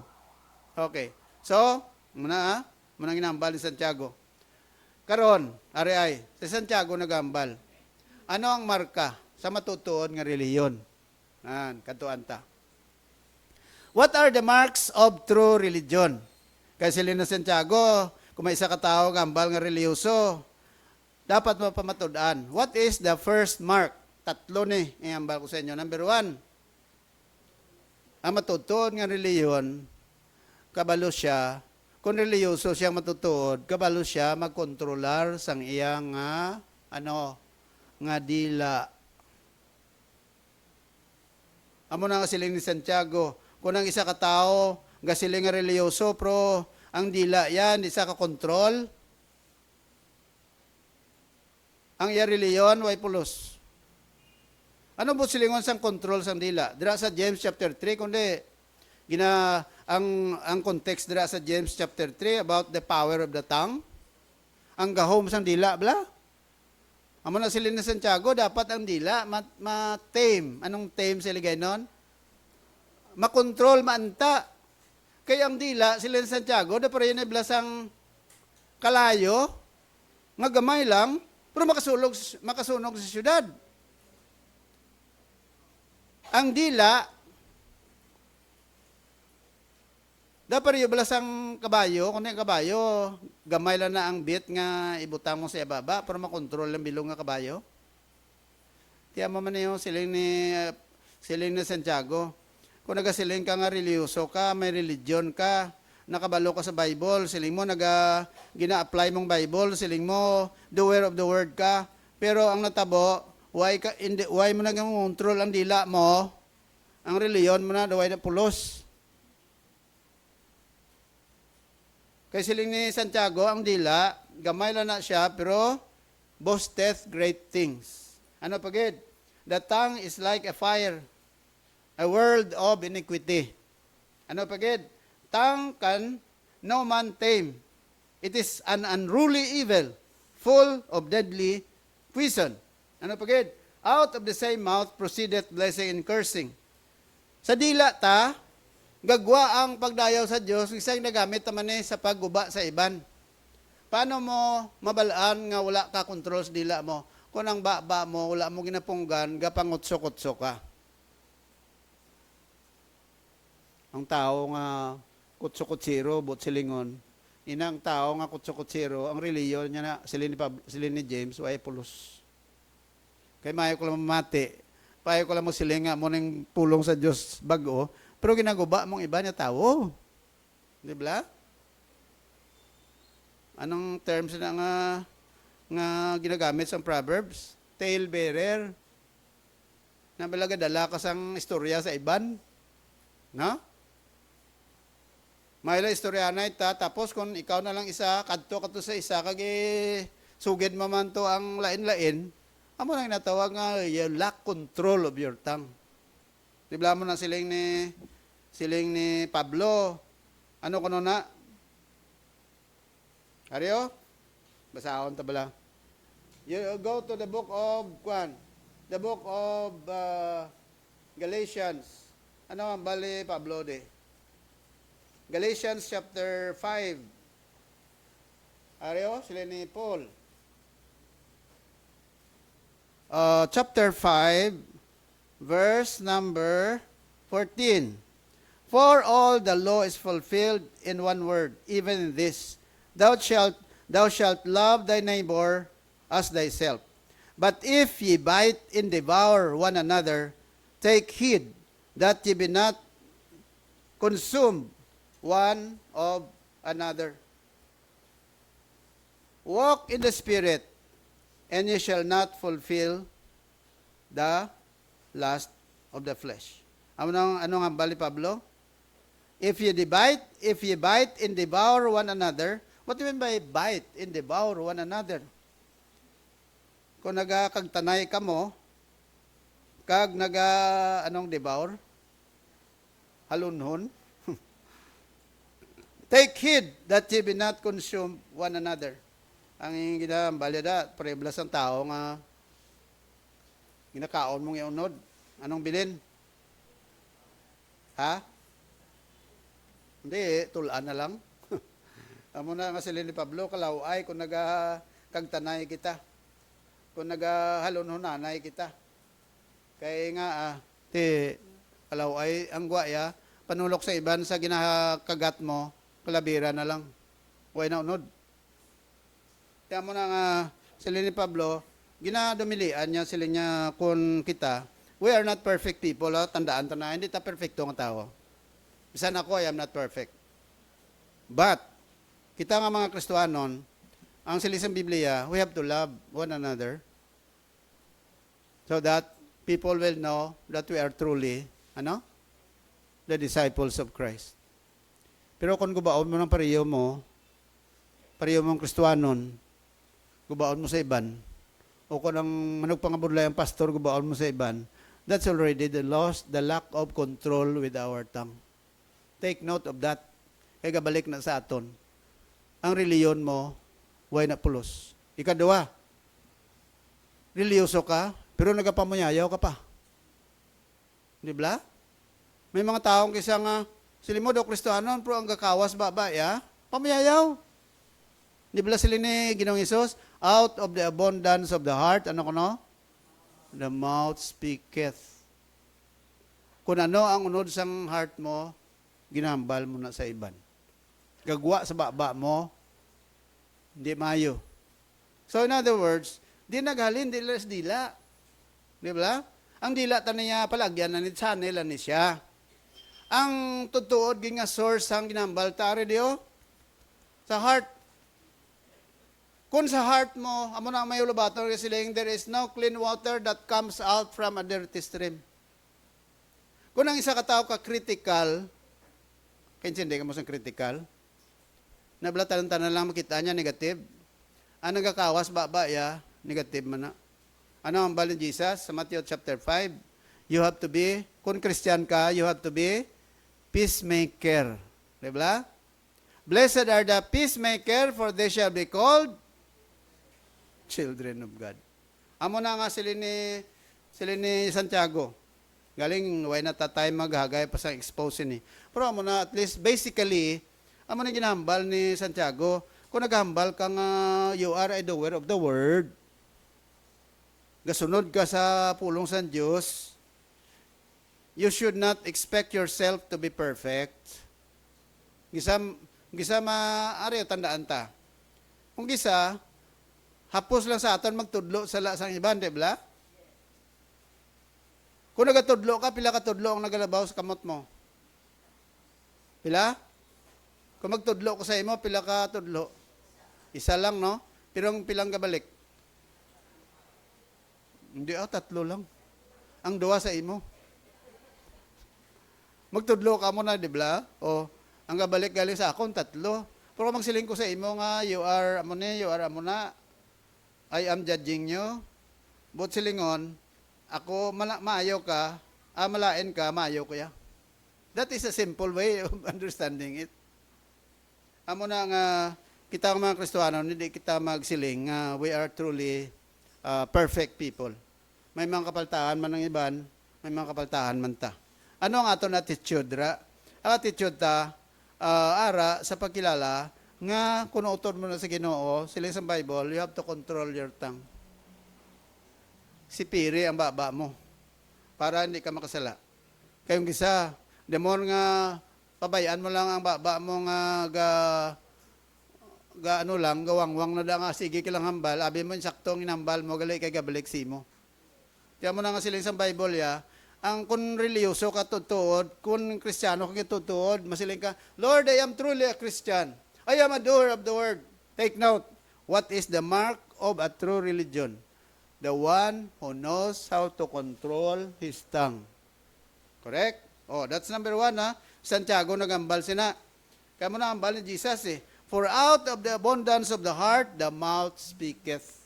Okay. So, muna ginahambal ni Santiago. Karon, ari ay, si Santiago nagambal. Ano ang marka sa matutuon nga reliyon? Katuan ta. What are the marks of true religion? Kay sila na Santiago, kung may isa ka tao gambal nga reliyoso, dapat mapamatud-an. What is the first mark? Tatlo ni, iambal ko sa inyo. Number 1, ang matutuon nga reliyon, kabalo siya, kung reliyoso siyang matutuod, kabalo siya magkontrolar sang iyang nga dila. Amo na nga siling ni Santiago, kung ang isa ka tao, nga siling nga reliyoso, pero ang dila yan, isa ka kontrol, ang iya reliyon, way pulos. Ano po silingon sang control sang dila? Dira sa James chapter 3, kundi ang context dira sa James chapter 3 about the power of the tongue. Ang gahom sang dila, bla? Amo na silin na Santiago, dapat ang dila ma-tame. Anong tame sila gaynon? Makontrol, maanta. Kaya ang dila, silin na Santiago, dapat rin iblasang kalayo, nga gamay lang, pero makasunog sa syudad. Ang dila, dapat rin iblasang kabayo, kung yung kabayo, gamay lang na ang bit nga ibutang mo sa ibaba para makontrol ang bilong nga kabayo. Tiyan mo man yung siling ni Santiago. Kung nagasiling ka nga reliyoso ka, may religion ka, nakabalo ka sa Bible, siling mo gina-apply mong Bible, siling mo doer of the word ka, pero ang natabo, why mo nag-control ang dila mo, ang reliyon mo na, why na pulos. Kaya siling ni Santiago, ang dila, gamay lang na siya, pero boasteth great things. Ano pagid? The tongue is like a fire, a world of iniquity. Ano pagid? Tongue can no man tame. It is an unruly evil, full of deadly poison. Ano pagid? Out of the same mouth proceedeth blessing and cursing. Sa dila ta, gagwa ang pagdayaw sa Diyos, isang nagamit naman sa pagguba sa iban. Paano mo mabalaan nga wala ka control sa dila mo? Kung ang baba mo, wala mo ginapunggan, gapangutso-kutso ka. Ang tao nga kutso-kutsiro, but silingon, inang tao nga kutso-kutsiro, ang reliyon niya na, silin ni James, way pulos. Kaya mayo ko lang mamati, payo ko lang mo siling nga, mo nang pulong sa Diyos bago, pero ginaguba mong iba niya tao. Di ba? Anong terms na nga ginagamit sa Proverbs? Tale bearer. Nabalaga dala ka sang istorya sa iban. No? May la istorya na ita, tapos kung ikaw na lang isa, kadto sa isa, kagi sugid mo man to ang lain-lain, amo nang natawag nga, you lack control of your tongue. Dibla mo na siling ni Pablo, ano kuno na? Ariyo? Basahon ta bala. You go to the book of Galatians. Ano ang bali Pablo de? Galatians chapter 5. Ariyo, sila ni Paul. Chapter 5, verse number 14. For all the law is fulfilled in one word, even in this, thou shalt love thy neighbor as thyself. But if ye bite and devour one another, take heed that ye be not consumed one of another. Walk in the Spirit, and ye shall not fulfill the lust of the flesh. Ano nga bali Pablo? If ye bite and devour one another, what do you mean by bite and devour one another? Kung kagtanay ka mo, anong devour? Halunhon? Take heed that ye be not consume one another. Ang ginambal da, pareblas ang tao nga ginakaon mong iunod. Anong bilin? Ha? Hindi, tulaan na lang. Amo na nga sila ni Pablo, kalaway kung kagtanay kita. Kung nagahalon-hunanay kita. Kaya nga, ti kalaway ang gwaya, panulok sa iban sa ginakagat mo, kalabira na lang. Huwag na unod. Kaya mo na nga sila ni Pablo, ginadumilian niya sila niya kung kita. We are not perfect people. Tandaan to na, hindi ta perfecto ng tao. Bisan ako, I am not perfect. But, kita nga mga Kristohanon, ang silisang Biblia, we have to love one another so that people will know that we are truly, the disciples of Christ. Pero kung gubaon mo ng pareho mong Kristohanon, gubaon mo sa iban, o kung ang managpangabudlay ang pastor, gubaon mo sa iban, that's already the lack of control with our tongue. Take note of that. Kaya gabalik na sa aton. Ang reliyon mo, way na pulos. Ikadua, reliyoso ka, pero nagapamunyayaw ka pa. Di ba? May mga taong kisa nga, sila mo daw Kristohanon, pero ang gakawas ya? Pamunyayaw. Di ba sila ni Ginoong Isus? Out of the abundance of the heart, ano ko no? The mouth speaketh. Kung ano ang unod sang heart mo, ginambal mo na sa iban. Gagwa sa baba mo, hindi mayo. So in other words, di naghalin, di las dila. Di ba? Ang dila ta niya palagyan na ni channel ni siya. Ang tutuod nga source ang ginambal tare dio sa heart. Kung sa heart mo, amo na may ulubaton kasi siling, there is no clean water that comes out from a dirty stream. Kung ang isa ka tao ka critical, hindi ka mo sa critical, nablatan lang makita niya negative. Ang nagakawas ya, negative man na. Ano ang balin Jesus sa Matthew chapter 5? You have to be, kung Christian ka, you have to be peacemaker. Diba? Blessed are the peacemaker, for they shall be called children of God. Amo na nga sila ni Santiago. Galing, why na tatay maghagay pa sa expose ni. Pero amo na, at least, basically, amo na ginahambal ni Santiago. Kung naghambal ka nga, you are a doer of the word. Gasunod ka sa pulong sa Diyos. You should not expect yourself to be perfect. Gisa maaari tandaan ta. Kung gisa, hapos lang sa aton magtudlo sa lasang iban, di ba? Kung nagatudlo ka, pila ka tudlo ang nagalabaw sa kamot mo? Pila? Kung magtudlo ko sa imo, pila ka tudlo? Isa lang, no? Pero ang pilang kabalik? Hindi, tatlo lang. Ang duwa sa imo. Magtudlo ka mo na, di ba? O, ang kabalik galing sa akong tatlo. Pero magsiling ko sa imo nga, you are amuna. I am judging you. But silingon, ako, maayaw ka, malain ka, maayaw ko ya. That is a simple way of understanding it. Amo na nga, kita mga Kristohanon, hindi kita magsiling, we are truly perfect people. May mga kapaltahan man ng iban, may mga kapaltahan man ta. Ano ang aton attitude ra? Ang attitude ta, ara sa pagkilala, nga kung utod mo na sa Ginoo, sila sa Bible, you have to control your tongue. Sipiri ang baba mo para hindi ka makasala. Kayong gisa, demon nga pabayaan mo lang ang baba mo nga gawangwang na da nga sige kilang hambal, abi mo saktong inambal mo gali kay gabalik si mo. Tiya mo na nga sila sa Bible ya, ang kun reliyoso ka tutuod, kun Kristiyano ka tutuod, masiling ka, Lord, I am truly a Christian. I am a doer of the word. Take note, what is the mark of a true religion? The one who knows how to control his tongue. Correct? Oh, that's number 1, ha? Santiago nagambal sina. Kaya mo na ambal ni Jesus, eh. For out of the abundance of the heart, the mouth speaketh.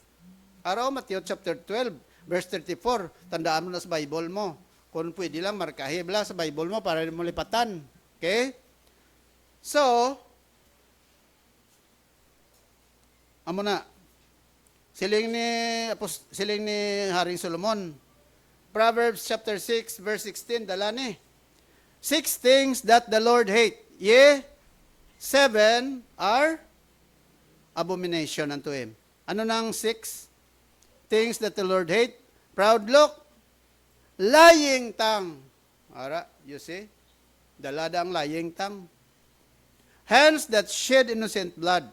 Araw, Matthew chapter 12, verse 34. Tandaan mo na sa Bible mo. Kung pwede lang, markahibla sa Bible mo para mo lipatan. Okay? So, Amo na. Siling ni Haring Solomon. Proverbs chapter 6 verse 16 dala ni. 6 things that the Lord hate. Yea, 7 are abomination unto him. Ano nang 6 things that the Lord hate? Proud look, lying tongue. Ara, you see? Dalada ang lying tongue. Hands that shed innocent blood.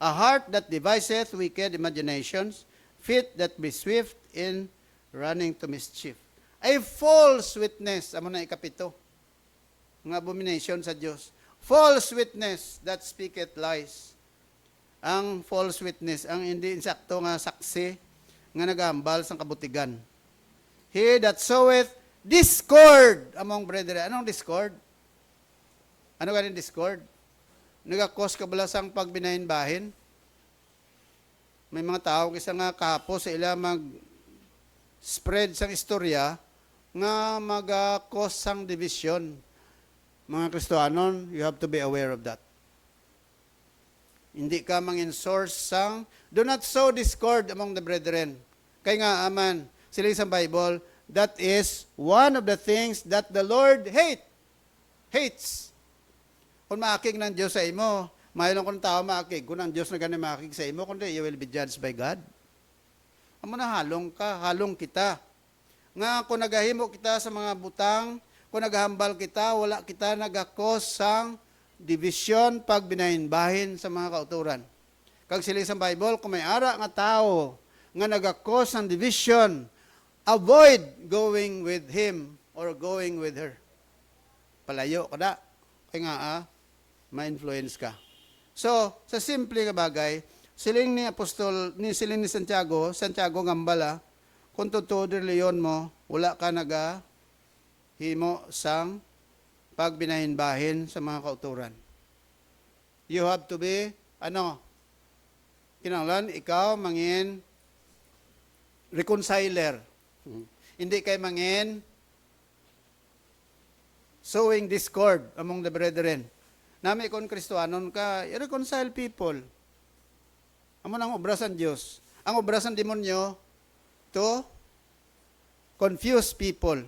A heart that deviseth wicked imaginations. Feet that be swift in running to mischief. A false witness. Amo na ikapito. Ang abomination sa Diyos. False witness that speaketh lies. Ang false witness, ang hindi insakto nga saksi nga nagahambal sang kabutigan. He that soweth discord among brethren. Anong discord? Ano ganin discord? Nagakos kabalasang pagbinahin-bahin. May mga tao kisa nga kapo sa ila mag-spread sang istorya nga mag-cause sang division. Mga Kristohanon, you have to be aware of that. Hindi ka mangin-source sang, do not sow discord among the brethren. Kaya nga, aman, sila sa Bible, that is one of the things that the Lord hates. Kung maakig ng Diyos sa imo, mayroon kung tao maakig, kung ang Diyos na ganun maakig sa imo, kundi you will be judged by God. Amo na halong kita. Nga kung nagahimo kita sa mga butang, kung naghambal kita, wala kita nagakos sang division pag binahin-bahin sa mga kauturan. Kag sila sa Bible, kung may ara nga tao nga nagakos ng division, avoid going with him or going with her. Palayo ka na. Kaya nga, ma-influence ka. So, sa simple nga bagay, siling ni Santiago ngambala, kung totoo reliyon mo, wala ka himo sang pagbinahin-bahin sa mga kauturan. You have to be, kinanglan, ikaw mangin reconciler. Hindi kay mangin sowing discord among the brethren. Nami kung Kristohanon ka, i-reconcile people. Amo nang obra sa Diyos. Ang obra sa demonyo, to confuse people.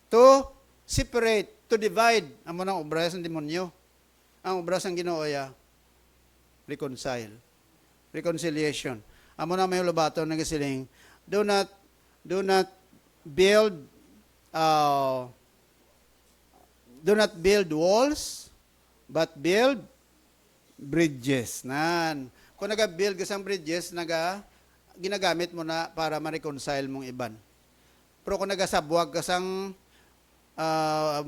To separate, to divide. Amo nang obra sa demonyo. Ang obra sa Ginoo ya reconcile. Reconciliation. Amo na may lubaton nga siling, do not build walls, but build bridges. Nan. Kung naga-build ka sang bridges, ginagamit mo na para ma-reconcile mong iban. Pero kung nagasabwag ka sang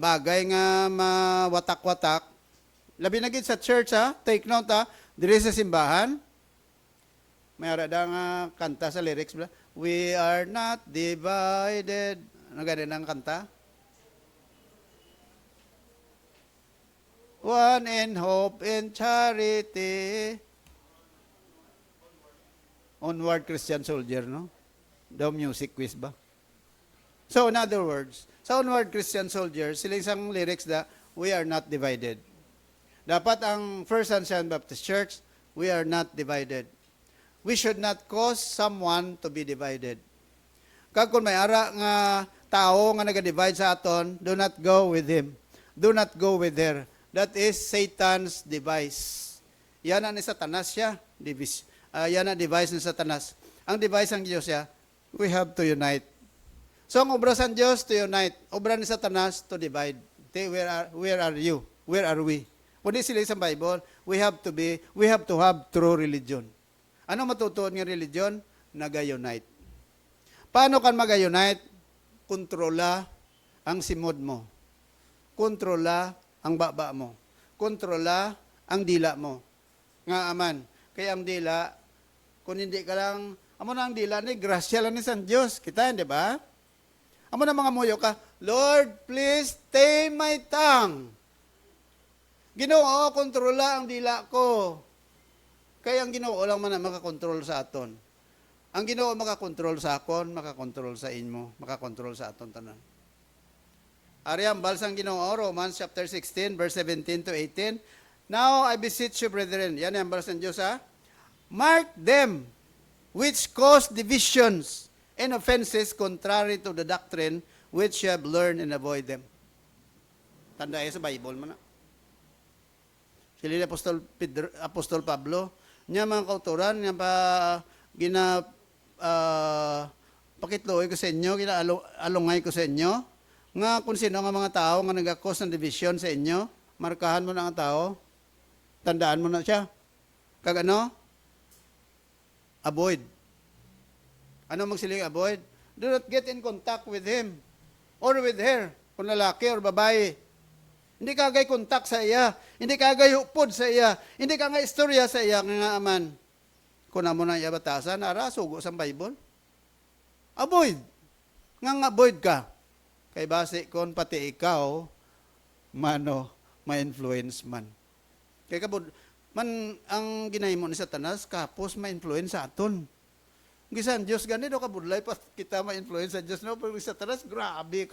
bagay nga mawatak-watak, labi na gid sa church take note diri sa simbahan, may arada nga kanta sa lyrics, we are not divided. Ano ganun ang kanta? One in hope and charity. Onward Christian Soldier, no? The music quiz ba? So, in other words, sa Onward Christian Soldier, sila isang lyrics we are not divided. Dapat ang First and Second Baptist Church, we are not divided. We should not cause someone to be divided. Kag kung may ara nga tao nga naga-divide sa aton, do not go with him. Do not go with her. That is Satan's device. Yan ang ni Satanas siya. Yan ang device ni Satanas. Ang device ng Diyos siya, we have to unite. So ang obra sa Diyos to unite. Obra ni Satanas to divide. Where are you? Where are we? Kundi sila sa Bible, we have to have true religion. Ano matutuon ng religion? Naga-unite. Paano kan maga-unite? Kontrola ang simod mo. Kontrola ang baba mo. Kontrola ang dila mo. Nga aman. Kaya ang dila, kung hindi ka lang, amo na ang dila ni grasya lang ni San Diyos. Kita, di ba? Amo na mga muyo ka, Lord, please tame my tongue. Ginoo, kontrola ang dila ko. Kaya ang Ginoo lang man makakontrol sa aton. Ang Ginoo makakontrol sa akon, makakontrol sa inyo, makakontrol sa aton tanan. Ariam balsang Ginoo, Romans chapter 16 verse 17 to 18. Now I beseech you, brethren. Yan ang balsang Diyos Mark them, which cause divisions and offenses contrary to the doctrine which you have learned, and avoid them. Tanda sa Bible man na. Sila ni Apostol Pablo, niya mga kauturan, niya pa pakitloy ko sa inyo, alungay ko sa inyo, nga kung sino nga mga tao nga nag-cause ng division sa inyo, markahan mo na ang tao, tandaan mo na siya. Kag ano? Avoid. Ano magsiling avoid? Do not get in contact with him or with her, kung lalaki or babae. Hindi ka gay contact sa iya, hindi ka gay upod sa iya, hindi ka nga istorya sa iya nga aman. Kung mo na iya batasan, ara, sugo sa Bible. Avoid. Nga avoid ka. Kay base kon pati ikaw, ma-influence man. Kaya kabod, man ang ginahimo ni Satanas, kapos ma-influence sa aton. Gisan, Diyos ganito kabudlay, pa kita ma-influence sa Diyos. No? Pero Satanas, grabe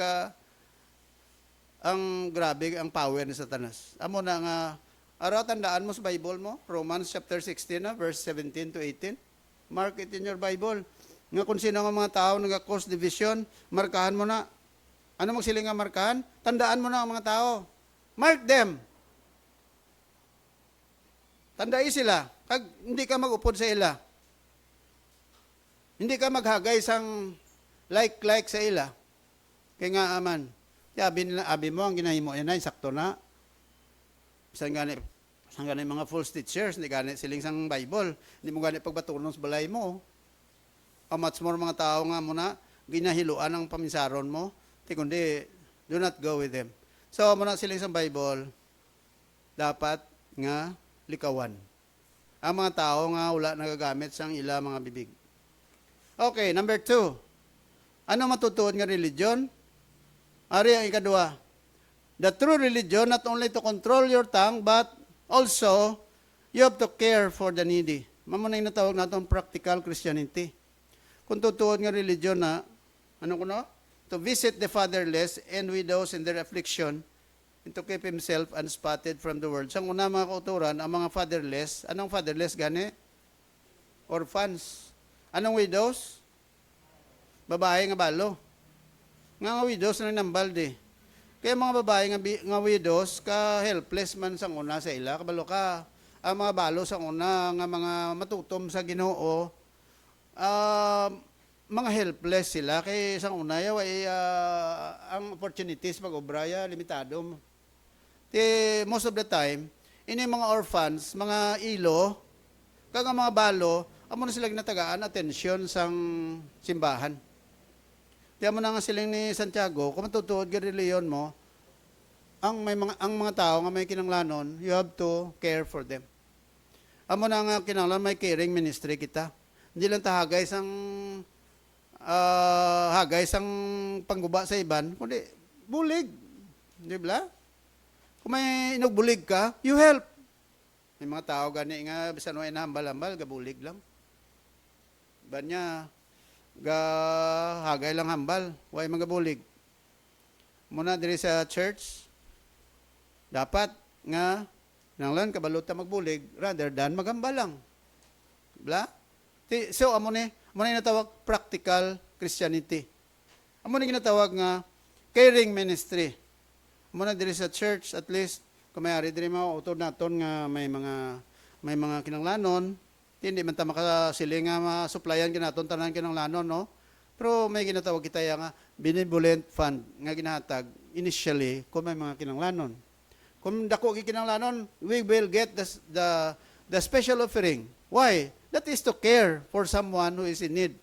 ang power ni Satanas. Amo na nga, araw tandaan mo sa Bible mo, Romans chapter 16, verse 17 to 18. Mark it in your Bible. Nga kung sino nga mga tao nag-cause division, markahan mo na. Ano magsiling nga markahan? Tandaan mo na ang mga tao. Mark them. Tandai sila. Kag hindi ka mag-upod sa ila. Hindi ka maghagay sang like sa ila. Kaya nga aman. Abi mo, ang ginahimo yan ay sakto na. Saan gani mga false teachers, hindi gani siling sang Bible. Hindi mo gani pagbatunon sa balay mo. Much more mga tao nga muna, ginahiluan ang paminsaron mo. Kundi, do not go with them. So, muna siling sang Bible, dapat nga likawan. Ang mga tao nga wala nagagamit sang ila mga bibig. Okay, number 2. Ano matutuod nga religion? Ari ang ikadua. The true religion, not only to control your tongue, but also, you have to care for the needy. Mamunay na tawag natin practical Christianity. Kung tutuod nga religion na, ano ko no? To visit the fatherless and widows in their affliction, and to keep himself unspotted from the world. Sang una mga kauturan, ang mga fatherless, anong fatherless gani? Orphans. Anong widows? Babae nga balo. Nga widows na nambal di. Kaya mga babae nga widows, ka helpless man sang una sa ila, kabalo ka. Ang mga balo sang una, nga mga matutom sa Ginoo, mga helpless sila. Kaya sang una, ang opportunities pag-obraya, limitado. Most of the time, ini mga orphans, mga ilo, kaya mga balo, amo na sila ginatagaan atensyon sang simbahan. Kaya mo na nga siling ni Santiago, kung matutuod ka reliyon mo, ang mga tao nga may kinanglanon, you have to care for them. Amo na nga kinanglanon, may caring ministry kita. Hindi lang tahagay sang pangguba sa iban, kundi bulig. Di ba? Kung may inugbulig ka, you help. May mga tao gani nga, bisan way na hambal-hambal, gabulig lang. Ba niya, hagay lang hambal, way magabulig. Muna diri sa church, dapat nga nanglan kabalot ta magbulig rather than maghambal lang. Bla? So amo ni natawag practical Christianity. Amo ni ginatawag nga caring ministry. Muna diri sa church, at least kung may ari diri mao utod naton nga may mga kinanglanon, hindi man ta makasiling nga masuplayan kinaton tanan kinanglanon, no? Pero may ginatawag kita nga benevolent fund nga ginahatag initially kung may mga kinanglanon. Kung dako gi kinanglanon, we will get the special offering. Why? That is to care for someone who is in need.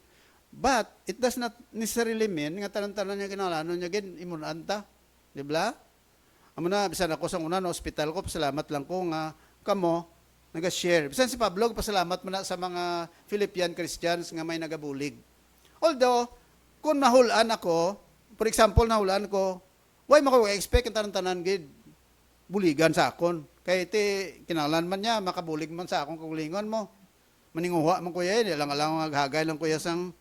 But it does not necessarily mean nga tanan-tanan niya kinanglanon niya gin imunanta. Di ba? Amo na bisan ako sa una no hospital ko, pasalamat lang ko nga kamo nag-share. Bisan si Pablo, pasalamat mo na sa mga Philippian Christians nga may nagabulig. Although, kung nahulaan ako, for example, nahulaan ko, why mako-expect ang tanan-tanan gid buligan sa akon? Kaya iti, kinahanglan man niya, makabulig man sa akong kagulingon mo. Maninguha man kuya, lang maghagay lang kuya sang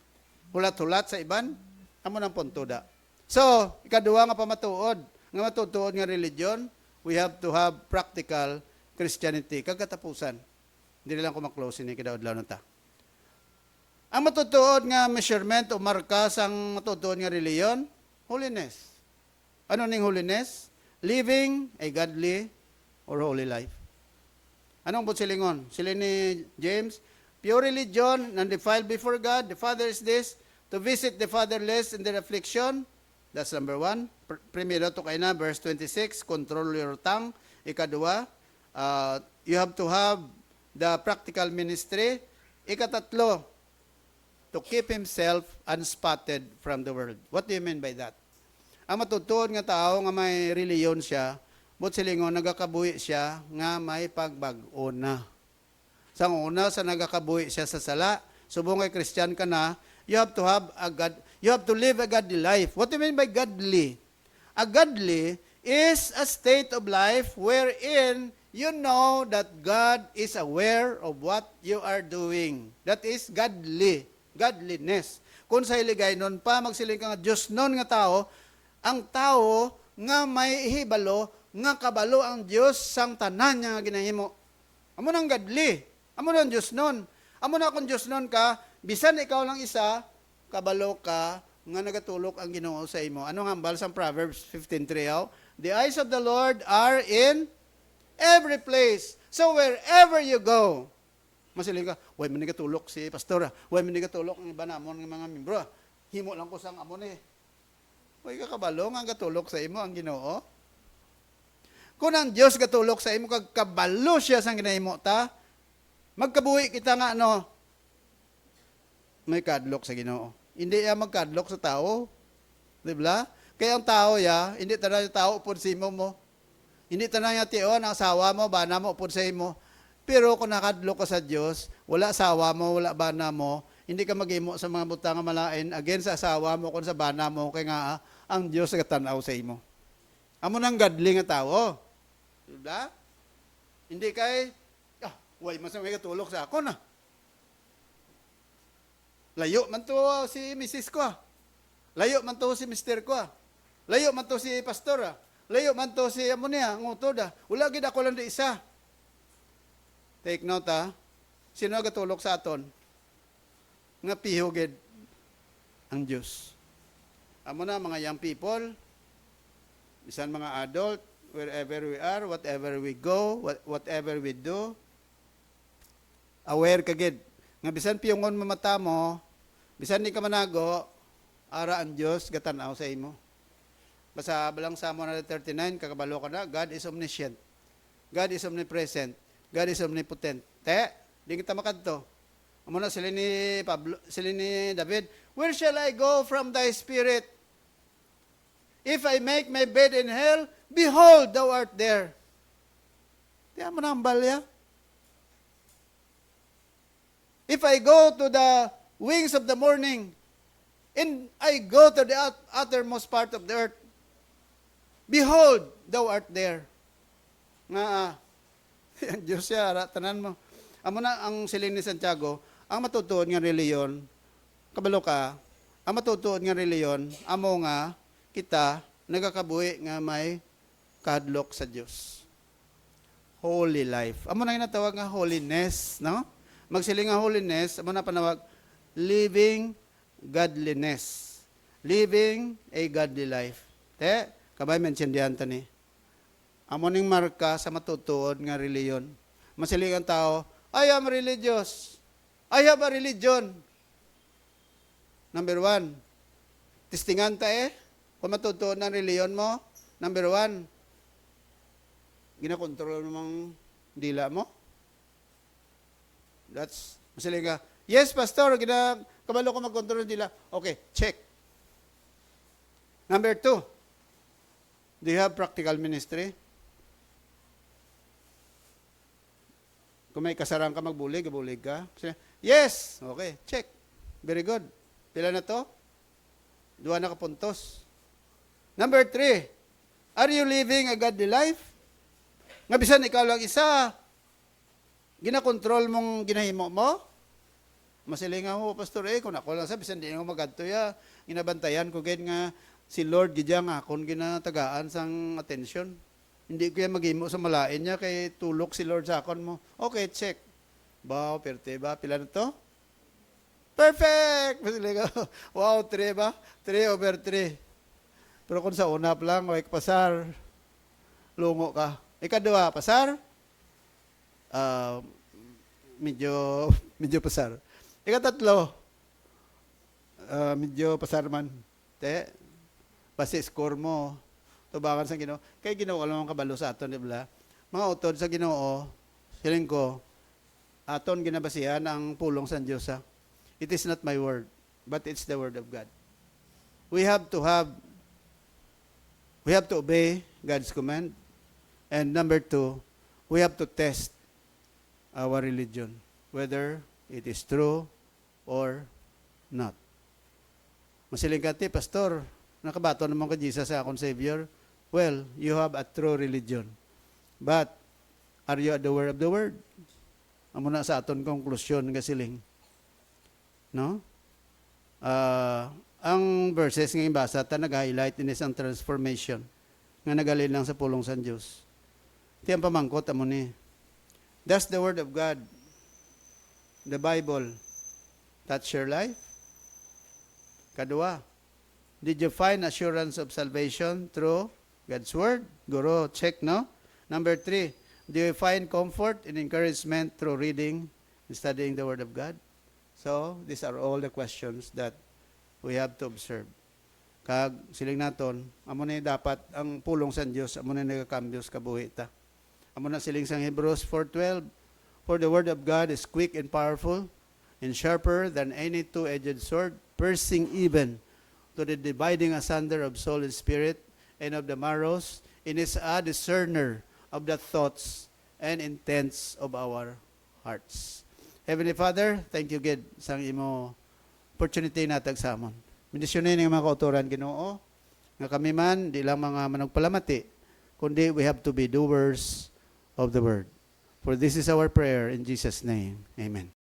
hulat-hulat sa iban. Amo ng punto da. So, ikadua nga pamatuod, nga matutuod nga religion, we have to have practical Christianity, kagatapusan. Dili lang ko maklose ni kadaudlaw na ta. Ang matutuod nga measurement o marka sang matutuod nga reliyon, holiness. Ano ning holiness? Living a godly or holy life. Anong silingon? Sila ni James, pure religion, undefiled before God. The Father is this, to visit the fatherless in their affliction. That's number 1. Primero to kay na, verse 26, control your tongue. Ikadua, you have to have the practical ministry. Ikatatlo, to keep himself unspotted from the world. What do you mean by that? Ang matutuod nga tao nga may reliyon siya, but silingon, nagakabuhi siya nga may pagbag-o na. Sa una, sa nagakabuhi siya sa sala, subong kay Christian ka na, you have to live a godly life. What do you mean by godly? A godly is a state of life wherein you know that God is aware of what you are doing. That is godly. Godliness. Kung sa iligay nun pa, magsiling ka nga Diyos nun nga tao, ang tao nga may hibalo, nga kabalo ang Diyos sang tanan niya nga ginahimo. Amo nang godly. Amo nang Diyos nun. Amo na kung Diyos nun ka, bisan ikaw lang isa, kabalo ka, nga nagatulok ang Ginoo sa imo. Anong hambal sa Proverbs 15:3? The eyes of the Lord are in every place. So wherever you go, masiling ka, way man nagatulok si pastor, way man nagatulok ang iba namon ng mga membro. Himo lang ko sang amon eh. Way ka kabalo nga gatulok sa imo ang Ginoo. Kung ang Dios gatulok sa imo kag kabalo siya sang ginahimo ta, magkabuhi kita nga may kadlok sa Ginoo. Hindi ya magkadlok sa tao. Di ba? Kaya ang tao ya, hindi tanan yung tao upod sa imo mo. Hindi tanan yung tiyon, ang asawa mo, bana mo upod sa imo. Pero kung nakadlok ka sa Diyos, wala asawa mo, wala bana mo, hindi ka mag-imo sa mga butang nga malain against sa asawa mo, kung sa bana mo, kaya nga ang Diyos katanaw sa imo. Amo nang godly nga tao. Di ba? Hindi kay, way mas may katulok sa ako na. Layo man to si Mrs. ko. Layo man to si Mr. ko. Layo man to si pastor. Layo man to si amo niya, ngutod. Wala gid ako lang di isa. Take note sino gatulok sa aton? Nga pihugid ang Diyos. Amo na mga young people, bisan mga adult, wherever we are, whatever we go, whatever we do, aware ka gid. Nga bisan piyongon mamata mo, bisan di ka manago, ara ang Diyos gatanaw sa imo. Basta balang sa 139, kakabalo ka na, God is omniscient. God is omnipresent. God is omnipotent. Di kita makadto. Amo na sila ni David, where shall I go from thy spirit? If I make my bed in hell, behold, thou art there. Di mo na ang balya. If I go to the wings of the morning, and I go to the uttermost part of the earth, behold, thou art there. Nga, ang Diyos siya, tanan mo. Amo na ang siling ni Santiago, ang matutuod nga reliyon, kabalo ka, ang matutuod nga reliyon, amo nga, kita, nagakabuhi nga may kadlok sa Diyos. Holy life. Amo na yung natawag nga holiness, no? Magsiling nga holiness, amo na panawag, living godliness. Living a godly life. Kabay mention diyan tani. Amo ning marka sa matutuod nga reliyon. Masiling ang tao, I am religious. I have a religion. Number 1, testingan ta kung matutuod ng reliyon mo. Number 1, ginakontrol namang dila mo. Masiling ka, yes, pastor, kabalo ko magkontrol ng dila. Okay, check. Number 2, do you have practical ministry? Kung may kasarang ka magbulig ka. Yes! Okay, check. Very good. Pila na to? 2 na kapuntos. Number 3, are you living a godly life? Nga bisan ikaw lang isa, ginakontrol mong ginahimo mo? Masilingan mo, pastor, kung ako lang sa, bisan di ko magadto ya, ginabantayan ko gid nga si Lord gidya nga akong ginatagaan sang atensyon. Hindi ko yan maghimo sa malain niya kay tulok si Lord sa akon mo. Okay, check. Bao, perte ba? Pila na to? Perfect! Wow, 3 ba? 3/3. Pero kung sa una pa lang, wait, pasar, lungo ka. Ikadua, pasar, ah, medyo, medyo pasar. Ikatatlo, medyo pasar man. Te, basi score mo, tubakan sa Ginoo. Kay Ginoo, alam mo kabalo sa aton, di ba? Mga utod sa Ginoo, siling ko, aton ginabasihan ang pulong sa Diyos. Ha? It is not my word, but it's the word of God. We have to obey God's command. And number 2, we have to test our religion, whether it is true or not. Masiling kati, Pastor, nakabato naman ka Jesus sa akong Savior. Well, you have a true religion. But, are you aware of the word? Amo na sa aton konklusyon nga siling. No? Ang verses nga basa ta nag-highlight in isang transformation nga nagalin lang sa pulong sa Diyos. Iti ang pamangkot amo ni. Does the word of God, the Bible, touch your life? Kadua, did you find assurance of salvation through God's word? Guro, check, no? Number 3, do you find comfort and encouragement through reading and studying the word of God? So, these are all the questions that we have to observe. Kag siling naton, amo na dapat ang pulong sa Dios, amo na nagakambyo sa kabuhi ta. Amo na siling sang Hebrews 4:12, for the word of God is quick and powerful and sharper than any two-edged sword, piercing even to the dividing asunder of soul and spirit and of the marrows, and is a discerner of the thoughts and intents of our hearts. Heavenly Father, thank you, God, sa imo opportunity na tagsamon. Bendisyonin ng mga kauturan, Ginoo, nga kami man, di lang mga managpalamati, kundi we have to be doers of the word. For this is our prayer in Jesus' name. Amen.